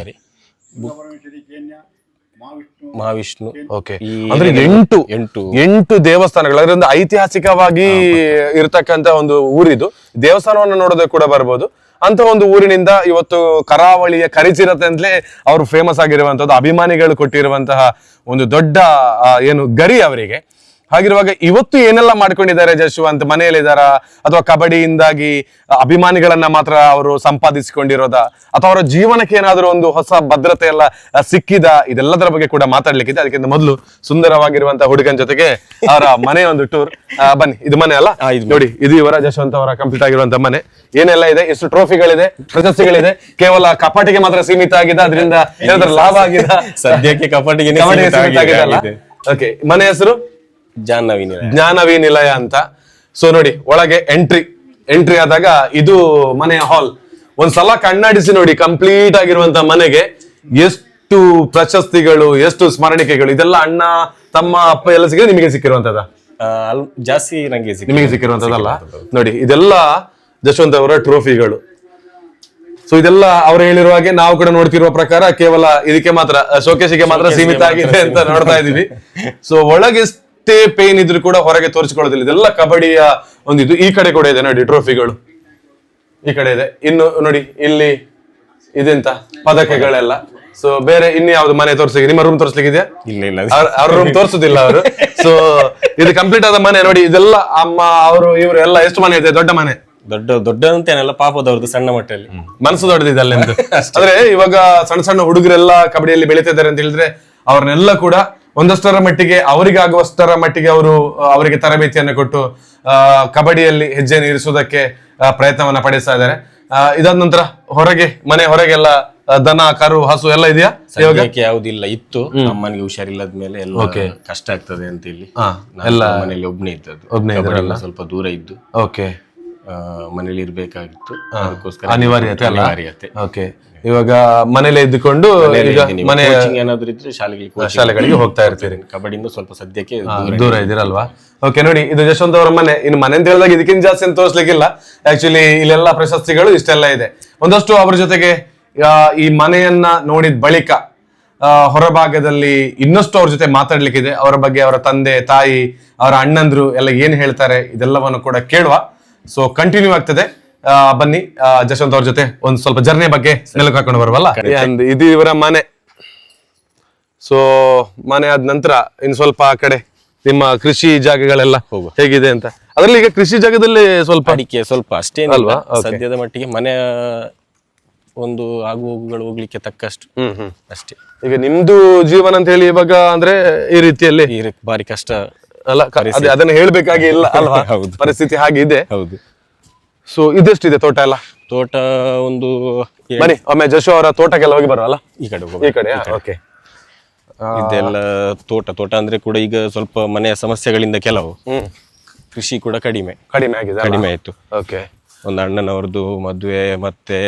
[SPEAKER 2] ಮಹಾವಿಷ್ಣು.
[SPEAKER 1] ಓಕೆ, ಅಂದ್ರೆ 8 ದೇವಸ್ಥಾನಗಳು. ಅದರಿಂದ ಐತಿಹಾಸಿಕವಾಗಿ ಇರತಕ್ಕಂತ ಒಂದು ಊರಿದು. ದೇವಸ್ಥಾನವನ್ನು ನೋಡೋದಕ್ಕೆ ಕೂಡ ಬರ್ಬೋದು. ಅಂತ ಒಂದು ಊರಿನಿಂದ ಇವತ್ತು ಕರಾವಳಿಯ ಕರಿಚಿರತೆ ಅಂತಲೇ ಅವರು ಫೇಮಸ್ ಆಗಿರುವಂತದ್ದು, ಅಭಿಮಾನಿಗಳು ಕೊಟ್ಟಿರುವಂತಹ ಒಂದು ದೊಡ್ಡ ಏನು ಗರಿ ಅವರಿಗೆ. ಹಾಗಿರುವಾಗ ಇವತ್ತು ಏನೆಲ್ಲ ಮಾಡ್ಕೊಂಡಿದ್ದಾರೆ ಜಶವಂತ್? ಮನೆಯಲ್ಲಿದ್ದಾರ ಅಥವಾ ಕಬಡ್ಡಿಯಿಂದಾಗಿ ಅಭಿಮಾನಿಗಳನ್ನ ಮಾತ್ರ ಅವರು ಸಂಪಾದಿಸಿಕೊಂಡಿರೋದ ಅಥವಾ ಅವರ ಜೀವನಕ್ಕೆ ಏನಾದರೂ ಒಂದು ಹೊಸ ಭದ್ರತೆ ಎಲ್ಲ ಸಿಕ್ಕಿದ? ಇದೆಲ್ಲದರ ಬಗ್ಗೆ ಕೂಡ ಮಾತಾಡ್ಲಿಕ್ಕಿದೆ. ಅದಕ್ಕಿಂತ ಮೊದಲು ಸುಂದರವಾಗಿರುವಂತಹ ಹುಡುಗನ ಜೊತೆಗೆ ಅವರ ಮನೆ ಒಂದು ಟೂರ್. ಬನ್ನಿ, ಇದು ಮನೆ ಅಲ್ಲ? ನೋಡಿ, ಇದು ಇವರ ಜಶವಂತ್ ಅವರ ಕಂಪ್ಲೀಟ್ ಆಗಿರುವಂತಹ ಮನೆ. ಏನೆಲ್ಲ ಇದೆ, ಎಷ್ಟು ಟ್ರೋಫಿಗಳಿದೆ, ಪ್ರಶಸ್ತಿಗಳಿದೆ. ಕೇವಲ ಕಪಾಟಿಗೆ ಮಾತ್ರ ಸೀಮಿತ ಆಗಿದೆ, ಅದರಿಂದ ಏನಾದ್ರೂ ಲಾಭ ಆಗಿದೆ?
[SPEAKER 2] ಸದ್ಯಕ್ಕೆ ಕಪಾಟಿಗೆ
[SPEAKER 1] ಸೀಮಿತ ಆಗಿದೆ. ಓಕೆ, ಮನೆ ಹೆಸರು ಜ್ಞಾನವಿ ನಿಲಯ ಅಂತ. ಸೊ ನೋಡಿ, ಒಳಗೆ ಎಂಟ್ರಿ ಆದಾಗ ಇದು ಮನೆಯ ಹಾಲ್. ಒಂದ್ಸಲ ಕಣ್ಣಾಡಿಸಿ ನೋಡಿ, ಕಂಪ್ಲೀಟ್ ಆಗಿರುವಂತ ಮನೆಗೆ ಎಷ್ಟು ಪ್ರಶಸ್ತಿಗಳು, ಎಷ್ಟು ಸ್ಮರಣಿಕೆಗಳು. ಇದೆಲ್ಲ ಅಣ್ಣ ತಮ್ಮ ಅಪ್ಪ ಎಲ್ಲ ಸಿಕ್ಕಿದ್ರೆ ನಿಮಗೆ ಸಿಕ್ಕಿರುವಂತದ?
[SPEAKER 2] ಜಾಸ್ತಿ
[SPEAKER 1] ನಿಮಗೆ ಸಿಕ್ಕಿರುವಂತದಲ್ಲ. ನೋಡಿ, ಇದೆಲ್ಲ ಜಶವಂತ್ ಅವರ ಟ್ರೋಫಿಗಳು. ಸೊ ಇದೆಲ್ಲ ಅವ್ರು ಹೇಳಿರುವ ಹಾಗೆ ನಾವು ಕೂಡ ನೋಡ್ತಿರುವ ಪ್ರಕಾರ ಕೇವಲ ಇದಕ್ಕೆ ಮಾತ್ರ, ಶೋಕೇಶಿಗೆ ಮಾತ್ರ ಸೀಮಿತ ಆಗಿದೆ ಅಂತ ನೋಡ್ತಾ ಇದೀವಿ. ಸೊ ಒಳಗೆ ಪೇನ್ ಇದ್ರು ಕೂಡ ಹೊರಗೆ ತೋರಿಸಿಕೊಳ್ಳೋದಿಲ್ಲ. ಇದೆಲ್ಲ ಕಬಡ್ಡಿಯ ಒಂದು ಇದು. ಈ ಕಡೆ ಕೂಡ ಇದೆ ನೋಡಿ ಟ್ರೋಫಿಗಳು, ಈ ಕಡೆ ಇದೆ. ಇನ್ನು ನೋಡಿ, ಇಲ್ಲಿ ಇದೆಂತ ಪದಕಗಳೆಲ್ಲ. ಸೊ ಬೇರೆ ಇನ್ಯಾವ್ದು ಮನೆ ತೋರಿಸ್ಲಿಕ್ಕೆ? ನಿಮ್ಮ ರೂಮ್ ತೋರಿಸ್ಲಿಕ್ಕೆ?
[SPEAKER 2] ಇಲ್ಲ,
[SPEAKER 1] ಅವ್ರ ರೂಮ್ ತೋರಿಸುದಿಲ್ಲ ಅವರು. ಸೊ ಇದು ಕಂಪ್ಲೀಟ್ ಆದ ಮನೆ ನೋಡಿ. ಇದೆಲ್ಲ ಅಮ್ಮ ಅವರು ಇವರು ಎಲ್ಲ ಎಷ್ಟು ಮನೆ ಇದೆ? ದೊಡ್ಡ ಮನೆ.
[SPEAKER 2] ದೊಡ್ಡ ಅಂತೇನಲ್ಲ, ಪಾಪದವ್ರದ್ದು ಸಣ್ಣ ಮಟ್ಟದಲ್ಲಿ.
[SPEAKER 1] ಮನಸ್ಸು ದೊಡ್ಡದಿದೆ ಅಲ್ಲೆಂದು. ಆದ್ರೆ ಇವಾಗ ಸಣ್ಣ ಸಣ್ಣ ಹುಡುಗರೆಲ್ಲ ಕಬಡ್ಡಿಯಲ್ಲಿ ಬೆಳೀತಾ ಇದ್ದಾರೆ ಅಂತ ಹೇಳಿದ್ರೆ ಅವ್ರನ್ನೆಲ್ಲ ಕೂಡ ಒಂದಷ್ಟರ ಮಟ್ಟಿಗೆ, ಅವರಿಗೆ ಆಗುವಷ್ಟರ ಮಟ್ಟಿಗೆ ಅವರಿಗೆ ತರಬೇತಿಯನ್ನು ಕೊಟ್ಟು ಕಬಡ್ಡಿಯಲ್ಲಿ ಹೆಜ್ಜೆಯನ್ನು ಇರಿಸುವುದಕ್ಕೆ ಪ್ರಯತ್ನವನ್ನ ಪಡಿಸ್ತಾ ಇದ್ದಾರೆ. ಇದಾದ ನಂತರ ಮನೆ ಹೊರಗೆಲ್ಲ ದನ, ಕರು, ಹಸು ಎಲ್ಲ ಇದೆಯಾ?
[SPEAKER 2] ಯಾವುದಿಲ್ಲ, ಇತ್ತು. ಅಮ್ಮನಿಗೆ ಹುಷಾರಿಲ್ಲದ ಮೇಲೆ ಎಲ್ಲ ಕಷ್ಟ ಆಗ್ತದೆ ಅಂತ ಹೇಳಿ ಎಲ್ಲ ಮನೆಯಲ್ಲಿ ಒಬ್ನೇ ಇದ್ದದ್ದು. ಸ್ವಲ್ಪ ದೂರ ಇದ್ದು
[SPEAKER 1] ಓಕೆ
[SPEAKER 2] ಮನೇಲಿ ಇರ್ಬೇಕಾಗಿತ್ತು, ಅದಕ್ಕೋಸ್ಕರ
[SPEAKER 1] ಅನಿವಾರ್ಯತೆ. ಓಕೆ, ಇವಾಗ ಮನೇಲೆ ಇದ್ದುಕೊಂಡು ಮನೆ
[SPEAKER 2] ಏನಾದ್ರು ಇದ್ರೆ
[SPEAKER 1] ಶಾಲೆಗಳಿಗೆ ಹೋಗ್ತಾ ಇರ್ತೀರಿ.
[SPEAKER 2] ಕಬಡ್ಡಿಯಿಂದ ಸ್ವಲ್ಪ ಸದ್ಯಕ್ಕೆ
[SPEAKER 1] ದೂರ ಇದ್ದೀರಲ್ವಾ? ಓಕೆ, ನೋಡಿ, ಇದು ಜಶವಂತ್ ಅವರ ಮನೆ. ಇನ್ನು ಮನೆ ಅಂತ ಹೇಳಿದಾಗ ಇದಕ್ಕಿಂತ ಜಾಸ್ತಿ ಅಂತ ತೋರಿಸ್ಲಿಕ್ಕಿಲ್ಲ. ಆಕ್ಚುಲಿ ಇಲ್ಲೆಲ್ಲ ಪ್ರಶಸ್ತಿಗಳು ಇಷ್ಟೆಲ್ಲ ಇದೆ. ಒಂದಷ್ಟು ಅವ್ರ ಜೊತೆಗೆ ಈ ಮನೆಯನ್ನ ನೋಡಿದ ಬಳಿಕ ಹೊರಭಾಗದಲ್ಲಿ ಇನ್ನಷ್ಟು ಅವ್ರ ಜೊತೆ ಮಾತಾಡ್ಲಿಕ್ಕಿದೆ. ಅವರ ಬಗ್ಗೆ ಅವರ ತಂದೆ ತಾಯಿ, ಅವರ ಅಣ್ಣಂದ್ರು ಎಲ್ಲ ಏನ್ ಹೇಳ್ತಾರೆ ಇದೆಲ್ಲವನ್ನು ಕೂಡ ಕೇಳುವ. ಸೊ ಕಂಟಿನ್ಯೂ ಆಗ್ತದೆ. ಬನ್ನಿ, ಜಶವಂತ್ ಅವ್ರ ಜೊತೆ ಒಂದು ಸ್ವಲ್ಪ ಜರ್ನಿ ಬಗ್ಗೆ ನೆಲಕ್ಕೆ ಹಾಕೊಂಡು ಬರುವಲ್ಲ. ಇದು ಇವರ ಮನೆ. ಸೊ ಮನೆ ಆದ ನಂತರ ಇನ್ನು ಸ್ವಲ್ಪ ಆ ಕಡೆ ನಿಮ್ಮ ಕೃಷಿ ಜಾಗಗಳೆಲ್ಲ ಹೇಗಿದೆ ಅಂತ. ಅದ್ರಲ್ಲಿ ಈಗ ಕೃಷಿ ಜಾಗದಲ್ಲಿ ಸ್ವಲ್ಪ
[SPEAKER 2] ಅಡಿಕೆ ಸ್ವಲ್ಪ ಅಷ್ಟೇ ಅಲ್ವಾ? ಸದ್ಯದ ಮಟ್ಟಿಗೆ ಮನೆ ಒಂದು ಆಗು ಹೋಗುಗಳು ಹೋಗ್ಲಿಕ್ಕೆ ತಕ್ಕಷ್ಟು ಅಷ್ಟೇ.
[SPEAKER 1] ಈಗ ನಿಮ್ದು ಜೀವನ ಅಂತ ಹೇಳಿ ಇವಾಗ ಅಂದ್ರೆ ಈ ರೀತಿಯಲ್ಲಿ
[SPEAKER 2] ಬಾರಿ ಕಷ್ಟ
[SPEAKER 1] ಅಲ್ಲ, ಅದನ್ನ ಹೇಳ್ಬೇಕಾಗಿ ಇಲ್ಲ ಅಲ್ವಾ? ಪರಿಸ್ಥಿತಿ ಹಾಗೆ ಇದೆ.
[SPEAKER 2] ಹೌದು.
[SPEAKER 1] ಸೊ ಇದೆಷ್ಟಿದೆ ತೋಟ ಎಲ್ಲ?
[SPEAKER 2] ತೋಟ ಒಂದು
[SPEAKER 1] ಬನ್ನಿ ಒಮ್ಮೆ ಜಶು ಅವರ ತೋಟಕ್ಕೆಲ್ಲ ಹೋಗಿ ಬರೋಲ್ಲ.
[SPEAKER 2] ಈ ಕಡೆ
[SPEAKER 1] ಓಕೆ.
[SPEAKER 2] ಇದೆಲ್ಲ ತೋಟ ಅಂದ್ರೆ ಕೂಡ ಈಗ ಸ್ವಲ್ಪ ಮನೆಯ ಸಮಸ್ಯೆಗಳಿಂದ ಕೆಲವು ಕೃಷಿ ಕೂಡ ಕಡಿಮೆ ಆಯ್ತು.
[SPEAKER 1] ಓಕೆ.
[SPEAKER 2] ಒಂದು ಅಣ್ಣನವ್ರದ್ದು ಮದುವೆ ಮತ್ತೆ.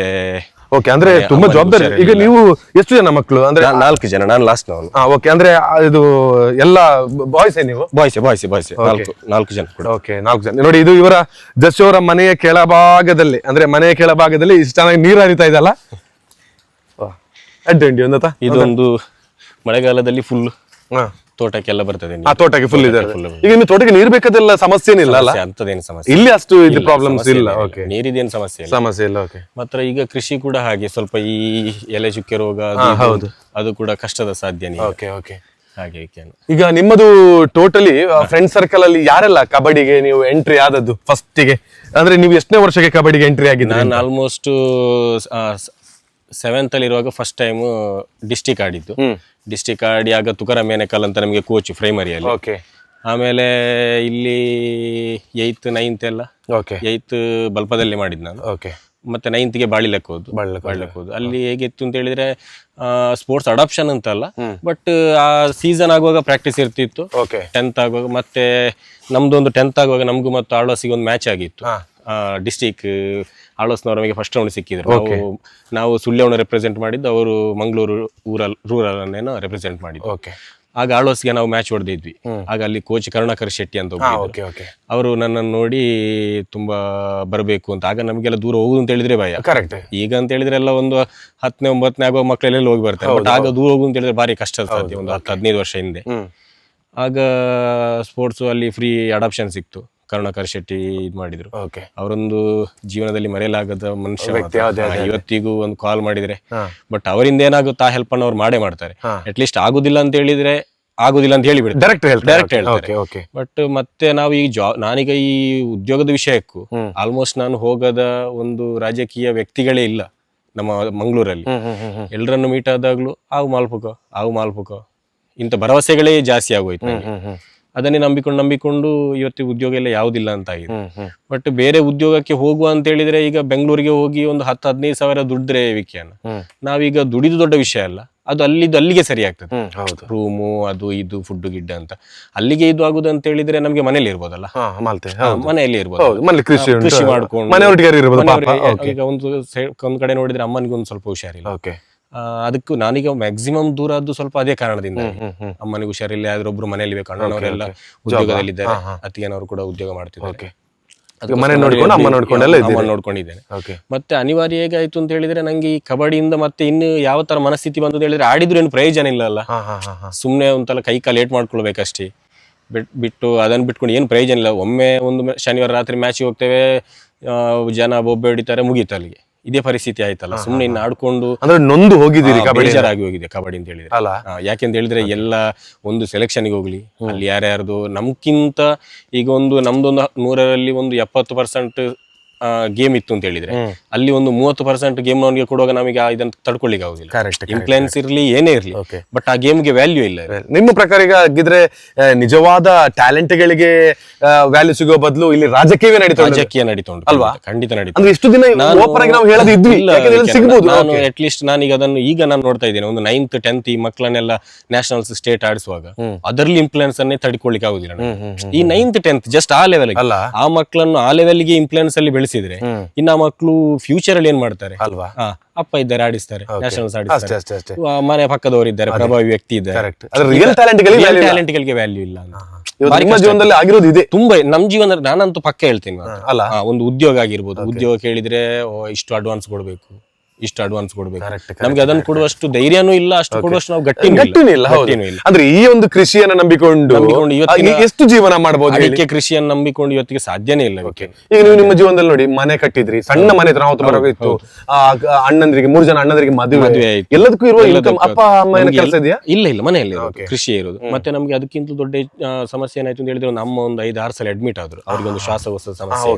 [SPEAKER 1] ಓಕೆ, ಅಂದ್ರೆ ತುಂಬಾ ಜವಾಬ್ದಾರಿ. ಈಗ ನೀವು ಎಷ್ಟು ಜನ ಮಕ್ಕಳು? ಅಂದ್ರೆ
[SPEAKER 2] 4 ಜನ, ನಾನು ಲಾಸ್ಟ್ ನವನು.
[SPEAKER 1] ಓಕೆ, ಅಂದ್ರೆ ಇದು ಎಲ್ಲ ಬಾಯ್ಸ್? ನೀವು
[SPEAKER 2] ಬಾಯ್ಸ್ 4 ಜನ ಕೂಡ.
[SPEAKER 1] ಓಕೆ, 4 ಜನ. ನೋಡಿ, ಇದು ಇವರ ಜಶು ಅವರ ಮನೆಯ ಕೆಳಭಾಗದಲ್ಲಿ, ಅಂದ್ರೆ ಮನೆಯ ಕೆಳಭಾಗದಲ್ಲಿ ಇಷ್ಟು ಚೆನ್ನಾಗಿ ನೀರು ಹರಿತಾ ಇದೆಲ್ಲ. ಅಡ್ಡಿ ಒಂದತ್ತ
[SPEAKER 2] ಇದೊಂದು ಮಳೆಗಾಲದಲ್ಲಿ ಫುಲ್ ತೋಟಕ್ಕೆಲ್ಲ ಬರ್ತದೆ.
[SPEAKER 1] ಆ ತೋಟಕ್ಕೆ ಫುಲ್ ಇದೆ. ಈಗ ನಿಮ್ಮ ತೋಟಕ್ಕೆ ನೀರು ಬೇಕಾದೆಲ್ಲ ಸಮಸ್ಯೆ ಏನಿಲ್ಲ ಅಲ್ಲ?
[SPEAKER 2] ಅಂತದೇನು ಸಮಸ್ಯೆ
[SPEAKER 1] ಇಲ್ಲಿ ಅಷ್ಟು ಇದು ಪ್ರಾಬ್ಲಮ್ಸ್ ಇಲ್ಲ. ಓಕೆ,
[SPEAKER 2] ನೀರಿದೇನು ಸಮಸ್ಯೆ ಇಲ್ಲ.
[SPEAKER 1] ಓಕೆ.
[SPEAKER 2] ಮಾತ್ರ ಈಗ ಕೃಷಿ ಕೂಡ ಹಾಗೆ ಸ್ವಲ್ಪ ಈ ಎಲೆ ಚುಕ್ಕೆ ರೋಗ ಅದು ಕೂಡ ಕಷ್ಟದ ಸಾಧ್ಯನೇ.
[SPEAKER 1] ಓಕೆ.
[SPEAKER 2] ಹಾಗೆ
[SPEAKER 1] ಈಗ ನಿಮ್ಮದು ಟೋಟಲಿ ಫ್ರೆಂಡ್ ಸರ್ಕಲ್ ಅಲ್ಲಿ ಯಾರೆಲ್ಲ ಕಬಡ್ಡಿಗೆ ನೀವು ಎಂಟ್ರಿ ಆದದ್ದು ಫಸ್ಟಿಗೆ? ಅಂದ್ರೆ ನೀವು ಎಷ್ಟನೇ ವರ್ಷಕ್ಕೆ ಕಬಡ್ಡಿಗೆ ಎಂಟ್ರಿ ಆಗಿದ್ದು?
[SPEAKER 2] ನಾನು ಆಲ್ಮೋಸ್ಟ್ 7th ಅಲ್ಲಿ ಇರುವಾಗ ಫಸ್ಟ್ ಟೈಮ್ ಡಿಸ್ಟಿಕ್ ಆಡಿದ್ದು. ಡಿಸ್ಟಿಕ್ ಆಡಿ ಆಗ ತುಕಾರಾಮ್ ಮೇನೆಕಲ್ ಅಂತ ನಮಗೆ ಕೋಚ್ ಪ್ರೈಮರಿಯಲ್ಲಿ.
[SPEAKER 1] ಓಕೆ.
[SPEAKER 2] ಆಮೇಲೆ ಇಲ್ಲಿ 8th 9th ಎಲ್ಲ 8th ಬಲ್ಪದಲ್ಲಿ ಮಾಡಿದ್ದು ನಾನು.
[SPEAKER 1] ಓಕೆ.
[SPEAKER 2] ಮತ್ತೆ 9th ಗೆ ಬಾಳಿಲಕ್ಕೆ ಹೋದ್ದು. ಅಲ್ಲಿ ಹೇಗಿತ್ತು ಅಂತ ಹೇಳಿದ್ರೆ ಸ್ಪೋರ್ಟ್ಸ್ ಅಡಾಪ್ಷನ್ ಅಂತಲ್ಲ, ಬಟ್ ಆ ಸೀಸನ್ ಆಗುವಾಗ ಪ್ರಾಕ್ಟೀಸ್ ಇರ್ತಿತ್ತು. 10th ಆಗುವಾಗ ಮತ್ತೆ ನಮ್ದು ಒಂದು 10th ಆಗುವಾಗ ನಮ್ಗೂ ಮತ್ತು ಆಳ್ವಾಸಿಗೆ ಒಂದು ಮ್ಯಾಚ್ ಆಗಿತ್ತು. ಡಿಸ್ಟಿಕ್ ಆಳ್ವಾಸ್ನವ್ರು ನಮಗೆ ಫಸ್ಟ್ ರೌಂಡ್ ಸಿಕ್ಕಿದ್ರು. ನಾವು ಸುಳ್ಯವನ್ನು ರೆಪ್ರೆಸೆಂಟ್ ಮಾಡಿದ್ದು, ಅವರು ಮಂಗಳೂರು ರೂರಲ್ ಅನ್ನೇನೋ ರೆಪ್ರೆಸೆಂಟ್ ಮಾಡಿದ್ದು. ಆಗ ಆಳ್ವಾಸ್ಗೆ ನಾವು ಮ್ಯಾಚ್ ಹೊಡೆದಿದ್ವಿ. ಆಗ ಅಲ್ಲಿ ಕೋಚ್ ಕರುಣಾಕರ್ ಶೆಟ್ಟಿ ಅಂತ ಅವರು ನನ್ನನ್ನು ನೋಡಿ ತುಂಬಾ ಬರಬೇಕು ಅಂತ. ಆಗ ನಮಗೆಲ್ಲ ದೂರ ಹೋಗುದು ಅಂತ ಹೇಳಿದ್ರೆ ಭಯ. ಈಗ ಅಂತ ಹೇಳಿದ್ರೆ ಎಲ್ಲ ಒಂದು 10ನೇ 9ನೇ ಆಗುವ ಮಕ್ಕಳೆಲ್ಲ ಹೋಗಿ ಬರ್ತಾರೆ. ಬಟ್ ಆಗ ದೂರ ಹೋಗುದು ಅಂತ ಹೇಳಿದ್ರೆ ಭಾರಿ ಕಷ್ಟ ಸಾಧ್ಯ. ಒಂದು 10-15 ವರ್ಷ ಹಿಂದೆ. ಆಗ ಸ್ಪೋರ್ಟ್ಸ್ ಅಲ್ಲಿ ಫ್ರೀ ಅಡಾಪ್ಷನ್ ಸಿಕ್ತು. ಕರುಣಾಕರ್ ಶೆಟ್ಟಿ ಇದು ಮಾಡಿದ್ರು. ಅವರೊಂದು ಜೀವನದಲ್ಲಿ ಮರೆಯಲಾಗದ ಮನುಷ್ಯ. ಇವತ್ತಿಗೂ ಒಂದು ಕಾಲ್ ಮಾಡಿದ್ರೆ ಬಟ್ ಅವರಿಂದ ಏನಾಗುತ್ತಾ ಹೆಲ್ಪ್ ಅನ್ನು ಅವ್ರು ಮಾಡೇ ಮಾಡ್ತಾರೆ. ಅಟ್ಲೀಸ್ಟ್ ಆಗುದಿಲ್ಲ ಅಂತ ಹೇಳಿದ್ರೆ ಆಗುದಿಲ್ಲ ಅಂತ ಹೇಳಿಬಿಡ್ತಾರೆ,
[SPEAKER 1] ಡೈರೆಕ್ಟ್
[SPEAKER 2] ಡೈರೆಕ್ಟ್ ಹೇಳ್ತಾರೆ.
[SPEAKER 1] Okay okay.
[SPEAKER 2] ಬಟ್ ಮತ್ತೆ ನಾವು ಈ ನಾನೀಗ ಈ ಉದ್ಯೋಗದ ವಿಷಯಕ್ಕೂ ಆಲ್ಮೋಸ್ಟ್ ನಾನು ಹೋಗದ ಒಂದು ರಾಜಕೀಯ ವ್ಯಕ್ತಿಗಳೇ ಇಲ್ಲ ನಮ್ಮ ಮಂಗಳೂರಲ್ಲಿ. ಎಲ್ಲರನ್ನು ಮೀಟ್ ಆದಾಗ್ಲೂ ಆವು ಮಾಲ್ಪುಕೋ ಇಂಥ ಭರವಸೆಗಳೇ ಜಾಸ್ತಿ ಆಗೋಯ್ತು ನನಗೆ. ಅದನ್ನೇ ನಂಬಿಕೊಂಡು ಇವತ್ತು ಉದ್ಯೋಗ ಎಲ್ಲ ಯಾವುದಿಲ್ಲ ಅಂತ ಆಗಿದೆ. ಬಟ್ ಬೇರೆ ಉದ್ಯೋಗಕ್ಕೆ ಹೋಗುವ ಅಂತ ಹೇಳಿದ್ರೆ ಈಗ ಬೆಂಗಳೂರಿಗೆ ಹೋಗಿ ಒಂದು 10-15 ಸಾವಿರ ದುಡ್ದ್ರೆ ವಿಖ್ಯಾನ. ನಾವೀಗ ದುಡಿದು ದೊಡ್ಡ ವಿಷಯ ಅಲ್ಲ, ಅದು ಅಲ್ಲಿಗೆ ಸರಿ ಆಗ್ತದೆ. ರೂಮು ಅದು ಇದು ಫುಡ್ ಗಿಡ್ಡ ಅಂತ ಅಲ್ಲಿಗೆ ಇದು ಆಗುದು ಅಂತ ಹೇಳಿದ್ರೆ ನಮ್ಗೆ ಮನೇಲಿ ಇರ್ಬೋದಲ್ಲ, ಮನೆಯಲ್ಲಿ ಇರ್ಬೋದು, ಕೃಷಿ ಮಾಡ್ಕೊಂಡು. ಈಗ ಒಂದ್ ಕಡೆ ನೋಡಿದ್ರೆ ಅಮ್ಮನಿಗೆ ಒಂದು ಸ್ವಲ್ಪ ಹುಷಾರಿಲ್ಲ, ಅದಕ್ಕೂ ನಾನೀಗ ಮ್ಯಾಕ್ಸಿಮಮ್ ದೂರ ಆದ್ದು ಸ್ವಲ್ಪ ಅದೇ ಕಾರಣದಿಂದ. ಅಮ್ಮನಿಗೆ ಹುಷಾರಿಲ್ಲ, ಯಾವ್ದೊಬ್ರು ಮನೆಯಲ್ಲಿ ಬೇಕು, ಅಣ್ಣನವರೆಲ್ಲ ಉದ್ಯೋಗದಲ್ಲಿದ್ದಾರೆ, ಅತ್ತಿಗೆನವರು ಕೂಡ ಉದ್ಯೋಗ ಮಾಡ್ತಿದ್ದಾರೆ, ನೋಡ್ಕೊಂಡಿದ್ದೇನೆ. ಮತ್ತೆ ಅನಿವಾರ್ಯ ಹೇಗಾಯ್ತು ಅಂತ ಹೇಳಿದ್ರೆ ನಂಗೆ ಈ ಕಬಡ್ಡಿಯಿಂದ ಮತ್ತೆ ಇನ್ನು ಯಾವ ತರ ಮನಸ್ಥಿತಿ ಬಂತು ಹೇಳಿದ್ರೆ ಆಡಿದ್ರು ಏನು ಪ್ರಯೋಜನ ಇಲ್ಲ ಅಲ್ಲ, ಸುಮ್ನೆ ಒಂದ್ಸಲ ಕೈ ಕಾಲು ಏಟ್ ಮಾಡ್ಕೊಳ್ಬೇಕಷ್ಟೇ. ಬಿಟ್ಟು ಅದನ್ನ ಬಿಟ್ಕೊಂಡು ಏನು ಪ್ರಯೋಜನ ಇಲ್ಲ. ಒಮ್ಮೆ ಒಂದು ಶನಿವಾರ ರಾತ್ರಿ ಮ್ಯಾಚಿಗೆ ಹೋಗ್ತೇವೆ, ಜನ ಬೊಬ್ಬೆ ಹೊಡಿತಾರೆ, ಮುಗೀತು ಅಲ್ಲಿಗೆ. ಇದೇ ಪರಿಸ್ಥಿತಿ ಆಯ್ತಲ್ಲ, ಸುಮ್ನೆ ಇನ್ನು ಆಡ್ಕೊಂಡು
[SPEAKER 1] ನೊಂದು ಹೋಗಿದ್ದೀರಿ,
[SPEAKER 2] ಬೇಜಾರಾಗಿ ಹೋಗಿದೆ ಕಬಡ್ಡಿ ಅಂತ ಹೇಳಿದ್ರೆ. ಯಾಕೆಂತ ಹೇಳಿದ್ರೆ ಎಲ್ಲ ಒಂದು ಸೆಲೆಕ್ಷನ್ಗೆ ಹೋಗ್ಲಿ, ಅಲ್ಲಿ ಯಾರ್ಯಾರ್ದು ನಮ್ಗಿಂತ ಈಗ ನಮ್ದೊಂದು 100ರಲ್ಲಿ ಒಂದು 70% ಗೇಮ್ ಇತ್ತು ಅಂತ ಹೇಳಿದ್ರೆ ಅಲ್ಲಿ ಒಂದು 30% ಗೇಮ್ ನವನಿಗೆ ಕೊಡುವಾಗ ನಮಗೆ ಇದನ್ನ ತಡ್ಕೊಳ್ಳಿಕ್ಕೆ ಆಗುದಿಲ್ಲ. ಇನ್ಫ್ಲುಯೆನ್ಸ್ ಇರ್ಲಿ ಏನೇ ಇರ್ಲಿ, ಬಟ್ ಆ ಗೇಮ್ಗೆ ವ್ಯಾಲ್ಯೂ ಇಲ್ಲ.
[SPEAKER 1] ನಿಮ್ಮ ಪ್ರಕಾರ ಈಗ ಆಗಿದ್ರೆ ನಿಜವಾದ ಟ್ಯಾಲೆಂಟ್ ಗಳಿಗೆ ವ್ಯಾಲ್ಯೂ ಸಿಗೋ ಬದಲು ಇಲ್ಲಿ ರಾಜಕೀಯ ನಡೀತುಂಟು ಅಲ್ವಾ?
[SPEAKER 2] ಖಂಡಿತ ನಡೀತು.
[SPEAKER 1] ಅಂದ್ರೆ ಇಷ್ಟು ದಿನ ನಾವು ಹೇಳೋದು ಇದ್ವಿ,
[SPEAKER 2] ನಾನು ಅಟ್ ಲೀಸ್ಟ್ ನಾನೀಗ ಅದನ್ನು ಈಗ ನಾನು ನೋಡ್ತಾ ಇದ್ದೇನೆ. ಒಂದು 9th 10th ಈ ಮಕ್ಕಳನ್ನೆಲ್ಲ ನ್ಯಾಷನಲ್ಸ್ ಸ್ಟೇಟ್ ಆಡಿಸುವಾಗ ಅದರಲ್ಲಿ ಇನ್ಫ್ಲುಯೆನ್ಸ್ ಅನ್ನೇ ತಡ್ಕೊಳ್ಳಿಕ್ಕೆ ಆಗುದಿಲ್ಲ. ಈ 9th 10th ಜಸ್ಟ್ ಆ ಲೆವೆಲ್, ಆ ಮಕ್ಕಳನ್ನು ಆ ಲೆವೆಲ್ಗೆ ಇನ್ಫ್ಲುಯೆನ್ಸ್ ಅಲ್ಲಿ ಬೆಳೆಸಿದ್ರೆ ಇನ್ನ ಮಕ್ಕಳು ಫ್ಯೂಚರ್ ಅಲ್ಲಿ ಏನ್ ಮಾಡ್ತಾರೆ ಅಲ್ವಾ? ಅಪ್ಪ ಇದ್ದಾರೆ ಆಡಿಸ್ತಾರೆ, ನ್ಯಾಷನಲ್ಸ್ ಆಡಿಸ್ತಾರೆ, ಮನೆ ಪಕ್ಕದವರು ಇದ್ದಾರೆ, ಪ್ರಭಾವಿ ವ್ಯಕ್ತಿ ಇದ್ದಾರೆ, ಟ್ಯಾಲೆಂಟ್ ಗಳಿಗೆ ವ್ಯಾಲ್ಯೂ ಇಲ್ಲ.
[SPEAKER 1] ಜೀವನದಲ್ಲಿ ಆಗಿರೋದು ಇದೆ
[SPEAKER 2] ತುಂಬಾ ನಮ್ ಜೀವನದಲ್ಲಿ. ನಾನಂತೂ ಪಕ್ಕ ಹೇಳ್ತೀನಿ, ಒಂದು ಉದ್ಯೋಗ ಆಗಿರ್ಬೋದು, ಉದ್ಯೋಗ ಕೇಳಿದ್ರೆ ಇಷ್ಟು ಅಡ್ವಾನ್ಸ್ ಕೊಡ್ಬೇಕು, ನಮ್ಗೆ ಅದನ್ನು ಕೊಡುವಷ್ಟು ಧೈರ್ಯನೂ ಇಲ್ಲ, ಅಷ್ಟು ಕೊಡುವಷ್ಟು ನಾವು ಗಟ್ಟಿನೂ ಇಲ್ಲ.
[SPEAKER 1] ಅಂದ್ರೆ ಈ ಒಂದು ಕೃಷಿಯನ್ನ ನಂಬಿಕೊಂಡು ಎಷ್ಟು ಜೀವನ ಮಾಡಬಹುದು?
[SPEAKER 2] ಅದಕ್ಕೆ ಕೃಷಿಯನ್ನು ನಂಬಿಕೊಂಡು ಇವತ್ತಿಗೆ ಸಾಧ್ಯನೇ ಇಲ್ಲ.
[SPEAKER 1] ಈಗ ನೀವು ನಿಮ್ಮ ಜೀವನದಲ್ಲಿ ನೋಡಿ, ಮನೆ ಕಟ್ಟಿದ್ರಿ, ಸಣ್ಣ ಮನೆ ಇತ್ತು, ಅಣ್ಣಂದ್ರಿಗೆ 3 ಜನ ಅಣ್ಣಂದ್ರಿಗೆ ಮದುವೆ ಆಯ್ತು, ಎಲ್ಲದಕ್ಕೂ ಇರುವ ಇನ್ಕಮ್ ಅಪ್ಪ ಅಮ್ಮ ಕೆಲಸ ಇದೆಯಾ?
[SPEAKER 2] ಇಲ್ಲ ಮನೆಯಲ್ಲಿ ಕೃಷಿ ಇರೋದು. ಮತ್ತೆ ನಮ್ಗೆ ಅದಕ್ಕಿಂತ ದೊಡ್ಡ ಸಮಸ್ಯೆ ಏನಾಯ್ತು ಅಂತ ಹೇಳಿದ್ರೆ, ನಮ್ಮ ಒಂದು 5-6 ಸಲ ಅಡ್ಮಿಟ್ ಆದ್ರು, ಅವ್ರಿಗೆ ಒಂದು ಶ್ವಾಸಕೋಶದ ಸಮಸ್ಯೆ,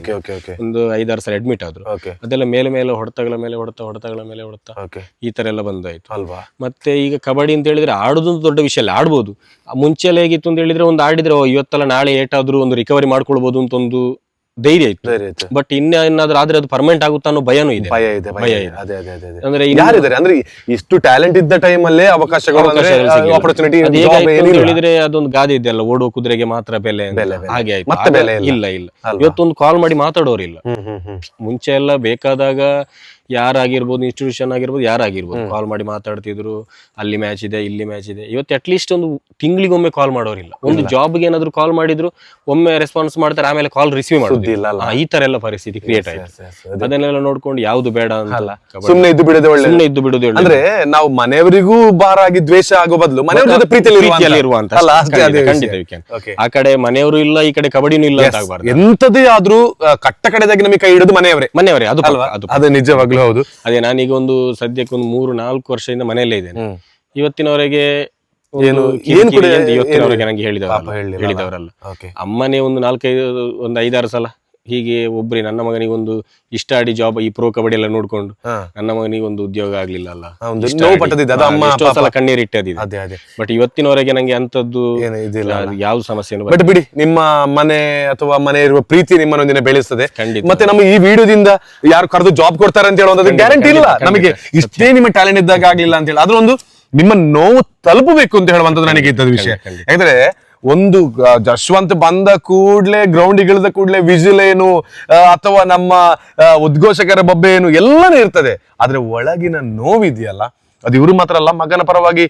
[SPEAKER 2] ಒಂದು 5-6 ಸಲ ಅಡ್ಮಿಟ್ ಆದ್ರು. ಅದೆಲ್ಲ ಮೇಲೆ ಹೊಡೆತಗಳ ಮೇಲೆ ಹೊಡೆತ ಈ ತರ ಎಲ್ಲ ಬಂದಾಯ್ತು ಅಲ್ವಾ? ಮತ್ತೆ ಈಗ ಕಬಡ್ಡಿ ಅಂತ ಹೇಳಿದ್ರೆ ಆಡುದು ದೊಡ್ಡ ವಿಷಯ ಅಲ್ಲ, ಆಡ್ಬೋದು. ಮುಂಚೆ ಎಲ್ಲ ಹೇಗಿತ್ತು ಅಂತ ಹೇಳಿದ್ರೆ, ಒಂದು ಆಡಿದ್ರೆ ಇವತ್ತಲ್ಲ ನಾಳೆ ಏಟಾದ್ರೂ ಒಂದು ರಿಕವರಿ ಮಾಡ್ಕೊಳ್ಬಹುದು ಅಂತ ಒಂದು ಧೈರ್ಯ ಇತ್ತು. ಬಟ್ ಏನಾದ್ರೂ ಆದ್ರೆ ಅದು ಪರ್ಮನೆಂಟ್ ಆಗುತ್ತಾ ಅನ್ನೋ ಭಯನೂ ಇದೆ.
[SPEAKER 1] ಅಂದ್ರೆ ಅಂದ್ರೆ ಇಷ್ಟು ಟ್ಯಾಲೆಂಟ್ ಇದ್ದ ಟೈಮ್ ಅಲ್ಲೇ ಅವಕಾಶಗಳು
[SPEAKER 2] ಹೇಳಿದ್ರೆ ಅದೊಂದು ಗಾದೆ ಇದೆಯಲ್ಲ, ಓಡುವ ಕುದುರೆಗೆ ಮಾತ್ರ ಬೆಲೆ, ಹಾಗೆ ಆಯ್ತು. ಮತ್ತೆ ಬೆಲೆ ಇಲ್ಲ. ಇವತ್ತೊಂದು ಕಾಲ್ ಮಾಡಿ ಮಾತಾಡೋರಿಲ್ಲ. ಮುಂಚೆ ಎಲ್ಲ ಬೇಕಾದಾಗ ಯಾರಾಗಿರ್ಬೋದು, ಇನ್ಸ್ಟಿಟ್ಯೂಷನ್ ಆಗಿರ್ಬೋದು, ಯಾರಾಗಿರ್ಬೋದು, ಕಾಲ್ ಮಾಡಿ ಮಾತಾಡ್ತಿದ್ರು, ಅಲ್ಲಿ ಮ್ಯಾಚ್ ಇದೆ, ಇಲ್ಲಿ ಮ್ಯಾಚ್ ಇದೆ. ಇವತ್ತು ಅಟ್ ಲೀಸ್ಟ್ ಒಂದು ತಿಂಗಳಿಗೊಮ್ಮೆ ಕಾಲ್ ಮಾಡೋರಿಲ್ಲ. ಒಂದು ಜಾಬ್ಗೆ ಏನಾದ್ರು ಕಾಲ್ ಮಾಡಿದ್ರು ಒಮ್ಮೆ ರೆಸ್ಪಾನ್ಸ್ ಮಾಡ್ತಾರೆ, ಆಮೇಲೆ ಕಾಲ್ ರಿಸೀವ್ ಮಾಡೋದಿಲ್ಲ. ಈ ತರ ಎಲ್ಲ ಪರಿಸ್ಥಿತಿ ಕ್ರಿಯೇಟ್ ಆಯ್ತು. ಅದನ್ನೆಲ್ಲ ನೋಡ್ಕೊಂಡು ಯಾವ್ದು ಬೇಡ ಅಂತ
[SPEAKER 1] ಸುಮ್ನೆ ಇದ್ದು ಬಿಡೋದು ಅಂದ್ರೆ ನಾವು ಮನೆಯವರಿಗೂ ಭಾರ ಆಗಿ ದ್ವೇಷ ಆಗೋ ಬದಲು ಮನೆಯವ್ರ ಜೊತೆ ಪ್ರೀತಿಯಲ್ಲಿ ಇರುವಂತ.
[SPEAKER 2] ಆ ಕಡೆ ಮನೆಯವರು ಇಲ್ಲ, ಈ ಕಡೆ ಕಬಡ್ಡಿನೂ ಇಲ್ಲ ಅಂತ ಆಗ್ಬಾರ್ದು.
[SPEAKER 1] ಎಂತದೇ ಆದ್ರೂ ಕಟ್ಟ ಕಡೆದಾಗಿ ನಮಗೆ ಕೈ ಹಿಡಿದು ಮನೆಯವರೇ ಅದು ನಿಜವಾಗ್ಲೂ ಹೌದು.
[SPEAKER 2] ಅದೇ ನಾನೀಗ ಒಂದು ಸದ್ಯಕ್ಕೆ ಒಂದು 3-4 ವರ್ಷದಿಂದ ಮನೆಯಲ್ಲೇ ಇದ್ದೇನೆ. ಇವತ್ತಿನವರೆಗೆ ನಂಗೆ ಹೇಳಿದವರಲ್ಲ. ಅಮ್ಮನೇ ಒಂದು 5-6 ಸಲ ಹೀಗೆ ಒಬ್ಬರೇ ನನ್ನ ಮಗನಿಗೆ ಒಂದು ಇಷ್ಟ ಆಡಿ ಜಾಬ್, ಈ ಪ್ರೋ ಕಬಡ್ಡಿ ಎಲ್ಲ ನೋಡ್ಕೊಂಡು ನನ್ನ ಮಗನಿಗೆ ಒಂದು ಉದ್ಯೋಗ ಆಗ್ಲಿಲ್ಲ ಅಲ್ಲ, ಎಷ್ಟೋ ಸಲ ಕಣ್ಣೀರಿಟ್ಟದಿದೆ. ಬಟ್ ಇವತ್ತಿನವರೆಗೆ ನಂಗೆ ಅಂತದ್ದು ಯಾವ್ದು ಸಮಸ್ಯೆ
[SPEAKER 1] ಬಟ್ ಬಿಡಿ, ನಿಮ್ಮ ಮನೆ ಅಥವಾ ಮನೆ ಇರುವ ಪ್ರೀತಿ ನಿಮ್ಮನ್ನೊಂದಿನ ಬೆಳೆಸ್ತದೆ. ಮತ್ತೆ ನಮಗೆ ಈ ವಿಡಿಯೋದಿಂದ ಯಾರು ಕರೆದು ಜಾಬ್ ಕೊಡ್ತಾರೆ ಅಂತ ಹೇಳೋದು ಗ್ಯಾರಂಟಿ ಇಲ್ಲ. ನಮಗೆ ಇಷ್ಟೇ ನಿಮ್ಮ ಟ್ಯಾಲೆಂಟ್ ಇದ್ದಾಗ ಆಗ್ಲಿಲ್ಲ ಅಂತ ಹೇಳಿ ಅದ್ರೊಂದು ನಿಮ್ಮ ನೋವು ತಲುಪಬೇಕು ಅಂತ ಹೇಳುವಂತದ್ದು ನನಗೆ ಇದ್ದದ ವಿಷಯ. ಯಾಕಂದ್ರೆ ಒಂದು ಜಶ್ವಂತ್ ಬಂದ ಕೂಡ್ಲೆ, ಗ್ರೌಂಡ್ ಇಳಿದ ಕೂಡ್ಲೆ ವಿಜಿಲ್ ಏನು ಅಥವಾ ನಮ್ಮ ಉದ್ಘೋಷಕರ ಬೊಬ್ಬೆ ಏನು ಎಲ್ಲಾನು ಇರ್ತದೆ. ಆದ್ರೆ ಒಳಗಿನ ನೋವಿದೆಯಲ್ಲ, ಅದು ಇವ್ರು ಮಾತ್ರ ಅಲ್ಲ, ಮಗನ ಪರವಾಗಿ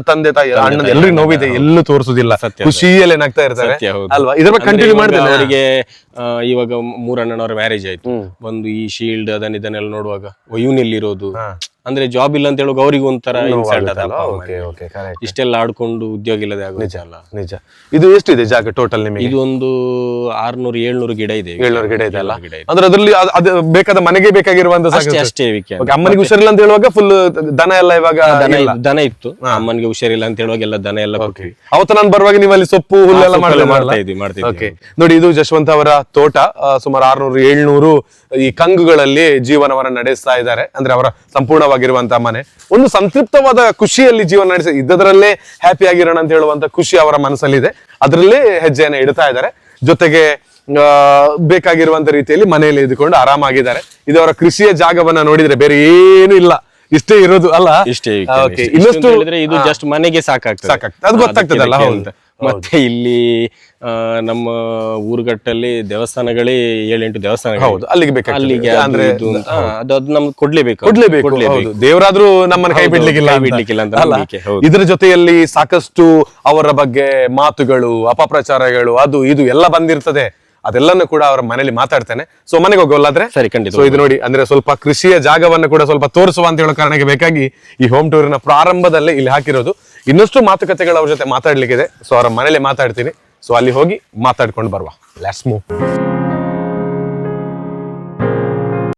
[SPEAKER 1] ತಂದೆ ತಾಯಿ ಅಣ್ಣ ಎಲ್ಲರಿಗೂ ನೋವಿದೆ, ಎಲ್ಲೂ ತೋರಿಸುದಿಲ್ಲ, ಖುಷಿಯಲ್ಲಿ ಏನಾಗ್ತಾ ಇರ್ತಾರೆ ಅಲ್ವಾ? ಇದ್ರ ಬಗ್ಗೆ ಕಂಟಿನ್ಯೂ ಮಾಡ್ತೇನೆ.
[SPEAKER 2] ಅವರಿಗೆ ಇವಾಗ 3 ಅಣ್ಣನವರ ಮ್ಯಾರೇಜ್ ಆಯ್ತು, ಒಂದು ಈ ಶೀಲ್ಡ್ ಇದನ್ನೆಲ್ಲ ನೋಡುವಾಗ ಇವನಿಲ್ಲಿರೋದು ಅಂದ್ರೆ ಜಾಬ್ ಇಲ್ಲ ಅಂತ ಹೇಳುವಾಗ ಅವರಿಗೂ ಒಂಥರ ಇನ್ಸಲ್ಟ್ ಅದ.
[SPEAKER 1] Okay okay correct.
[SPEAKER 2] ಇಷ್ಟೆಲ್ಲ ಆಡ್ಕೊಂಡು ಉದ್ಯೋಗ ಇಲ್ಲದೆ ಆಗೋದು.
[SPEAKER 1] ನಿಜ. ಇದು ಎಷ್ಟಿದೆ ಜಾಗ ಟೋಟಲ್ ನಿಮಗೆ?
[SPEAKER 2] ಇದು ಒಂದು 600-700 ಗಿಡ ಇದೆ.
[SPEAKER 1] 700 ಗಿಡ ಇದೆ ಅಲ್ಲ? ಅಂದ್ರೆ ಅದರಲ್ಲಿ ಅದು ಬೇಕಾದ ಮನೆಗೆ ಬೇಕಾಗಿರುವಂತ
[SPEAKER 2] ಅಷ್ಟೇ ವಿಕೆ.
[SPEAKER 1] ಅಮ್ಮನಿಗೆ ಹುಷಾರಿಲ್ಲ ಅಂತ ಹೇಳುವಾಗ ಫುಲ್ ದನ ಎಲ್ಲ ಇವಾಗ
[SPEAKER 2] ದನ ಇತ್ತು, ಅಮ್ಮನಿಗೆ ಹುಷಾರಿಲ್ಲ ಅಂತ ಹೇಳುವಾಗ ಎಲ್ಲ ದನ ಎಲ್ಲ ಕೊಟ್ವಿ.
[SPEAKER 1] ಅವತ್ತು ನಾನು ಬರುವಾಗ ನೀವು ಅಲ್ಲಿ ಸೊಪ್ಪು ಹುಲ್ಲೆಲ್ಲ
[SPEAKER 2] ಮಾಡ್ತಾ ಇದ್ವಿ.
[SPEAKER 1] ಓಕೆ, ನೋಡಿ ಇದು ಜಶವಂತ್ ಅವರ ತೋಟ. ಸುಮಾರು 600-700 ಈ ಕಂಗುಗಳಲ್ಲಿ ಜೀವನವನ್ನ ನಡೆಸ್ತಾ ಇದ್ದಾರೆ. ಅಂದ್ರೆ ಅವರ ಸಂಪೂರ್ಣವಾಗಿರುವಂತಹ ಮನೆ. ಒಂದು ಸಂತೃಪ್ತವಾದ ಖುಷಿಯಲ್ಲಿ ಜೀವನ ನಡೆಸಿ ಇದ್ದದರಲ್ಲೇ ಹ್ಯಾಪಿ ಆಗಿರೋಣ ಅಂತ ಹೇಳುವಂತ ಖುಷಿ ಅವರ ಮನಸ್ಸಲ್ಲಿದೆ. ಅದರಲ್ಲೇ ಹೆಜ್ಜೆಯನ್ನು ಇಡ್ತಾ ಇದ್ದಾರೆ. ಜೊತೆಗೆ ಬೇಕಾಗಿರುವಂತ ರೀತಿಯಲ್ಲಿ ಮನೆಯಲ್ಲಿ ಇದ್ದುಕೊಂಡು ಆರಾಮಾಗಿದ್ದಾರೆ. ಇದು ಅವರ ಕೃಷಿಯ ಜಾಗವನ್ನ ನೋಡಿದ್ರೆ ಬೇರೆ ಏನು ಇಲ್ಲ, ಇಷ್ಟೇ ಇರೋದು ಅಲ್ಲ?
[SPEAKER 2] ಇಷ್ಟೇ.
[SPEAKER 1] ಇನ್ನಷ್ಟು
[SPEAKER 2] ಇದು ಜಸ್ಟ್ ಮನೆಗೆ ಸಾಕಾಗ್ತದೆ,
[SPEAKER 1] ಅದು ಗೊತ್ತಾಗ್ತದಲ್ಲ.
[SPEAKER 2] ಮತ್ತೆ ಇಲ್ಲಿ ನಮ್ಮ ಊರುಗಟ್ಟಲ್ಲಿ ದೇವಸ್ಥಾನಗಳೇ 7-8 ದೇವಸ್ಥಾನಗಳು.
[SPEAKER 1] ಹೌದು, ಅಲ್ಲಿಗೆ ಬೇಕು.
[SPEAKER 2] ಅಲ್ಲಿಗೆ ಅಂದ್ರೆ ಅದು ನಮ್ಗೆ ಕೊಡ್ಲೇಬೇಕು.
[SPEAKER 1] ದೇವರಾದ್ರೂ ನಮ್ಮನ್ನ ಕೈ ಬಿಡ್ಲಿಕ್ಕಿಲ್ಲ ಅಂತ. ಇದರ ಜೊತೆಯಲ್ಲಿ ಸಾಕಷ್ಟು ಅವರ ಬಗ್ಗೆ ಮಾತುಗಳು, ಅಪಪ್ರಚಾರಗಳು, ಅದು ಇದು ಎಲ್ಲ ಬಂದಿರ್ತದೆ. ಅದೆಲ್ಲನೂ ಕೂಡ ಅವರ ಮನೇಲಿ ಮಾತಾಡ್ತಾನೆ. ಸೊ ಮನೆಗೆ ಹೋಗೋಲ್ಲಾದ್ರೆ
[SPEAKER 2] ಸರಿ, ಖಂಡಿತ.
[SPEAKER 1] ಸೊ ಇದು ನೋಡಿ, ಅಂದ್ರೆ ಸ್ವಲ್ಪ ಕೃಷಿಯ ಜಾಗವನ್ನು ಕೂಡ ಸ್ವಲ್ಪ ತೋರಿಸುವ ಅಂತ ಹೇಳೋ ಕಾರಣಕ್ಕೆ ಬೇಕಾಗಿ ಈ ಹೋಮ್ ಟೂರಿನ ಪ್ರಾರಂಭದಲ್ಲೇ ಇಲ್ಲಿ ಹಾಕಿರೋದು. ಇನ್ನಷ್ಟು ಮಾತುಕತೆಗಳು ಅವ್ರ ಜೊತೆ ಮಾತಾಡ್ಲಿಕ್ಕಿದೆ. ಸೊ ಅವರ ಮನೇಲಿ ಮಾತಾಡ್ತೀನಿ. ಸೊ ಅಲ್ಲಿ ಹೋಗಿ ಮಾತಾಡ್ಕೊಂಡು ಬರುವ. Let's move.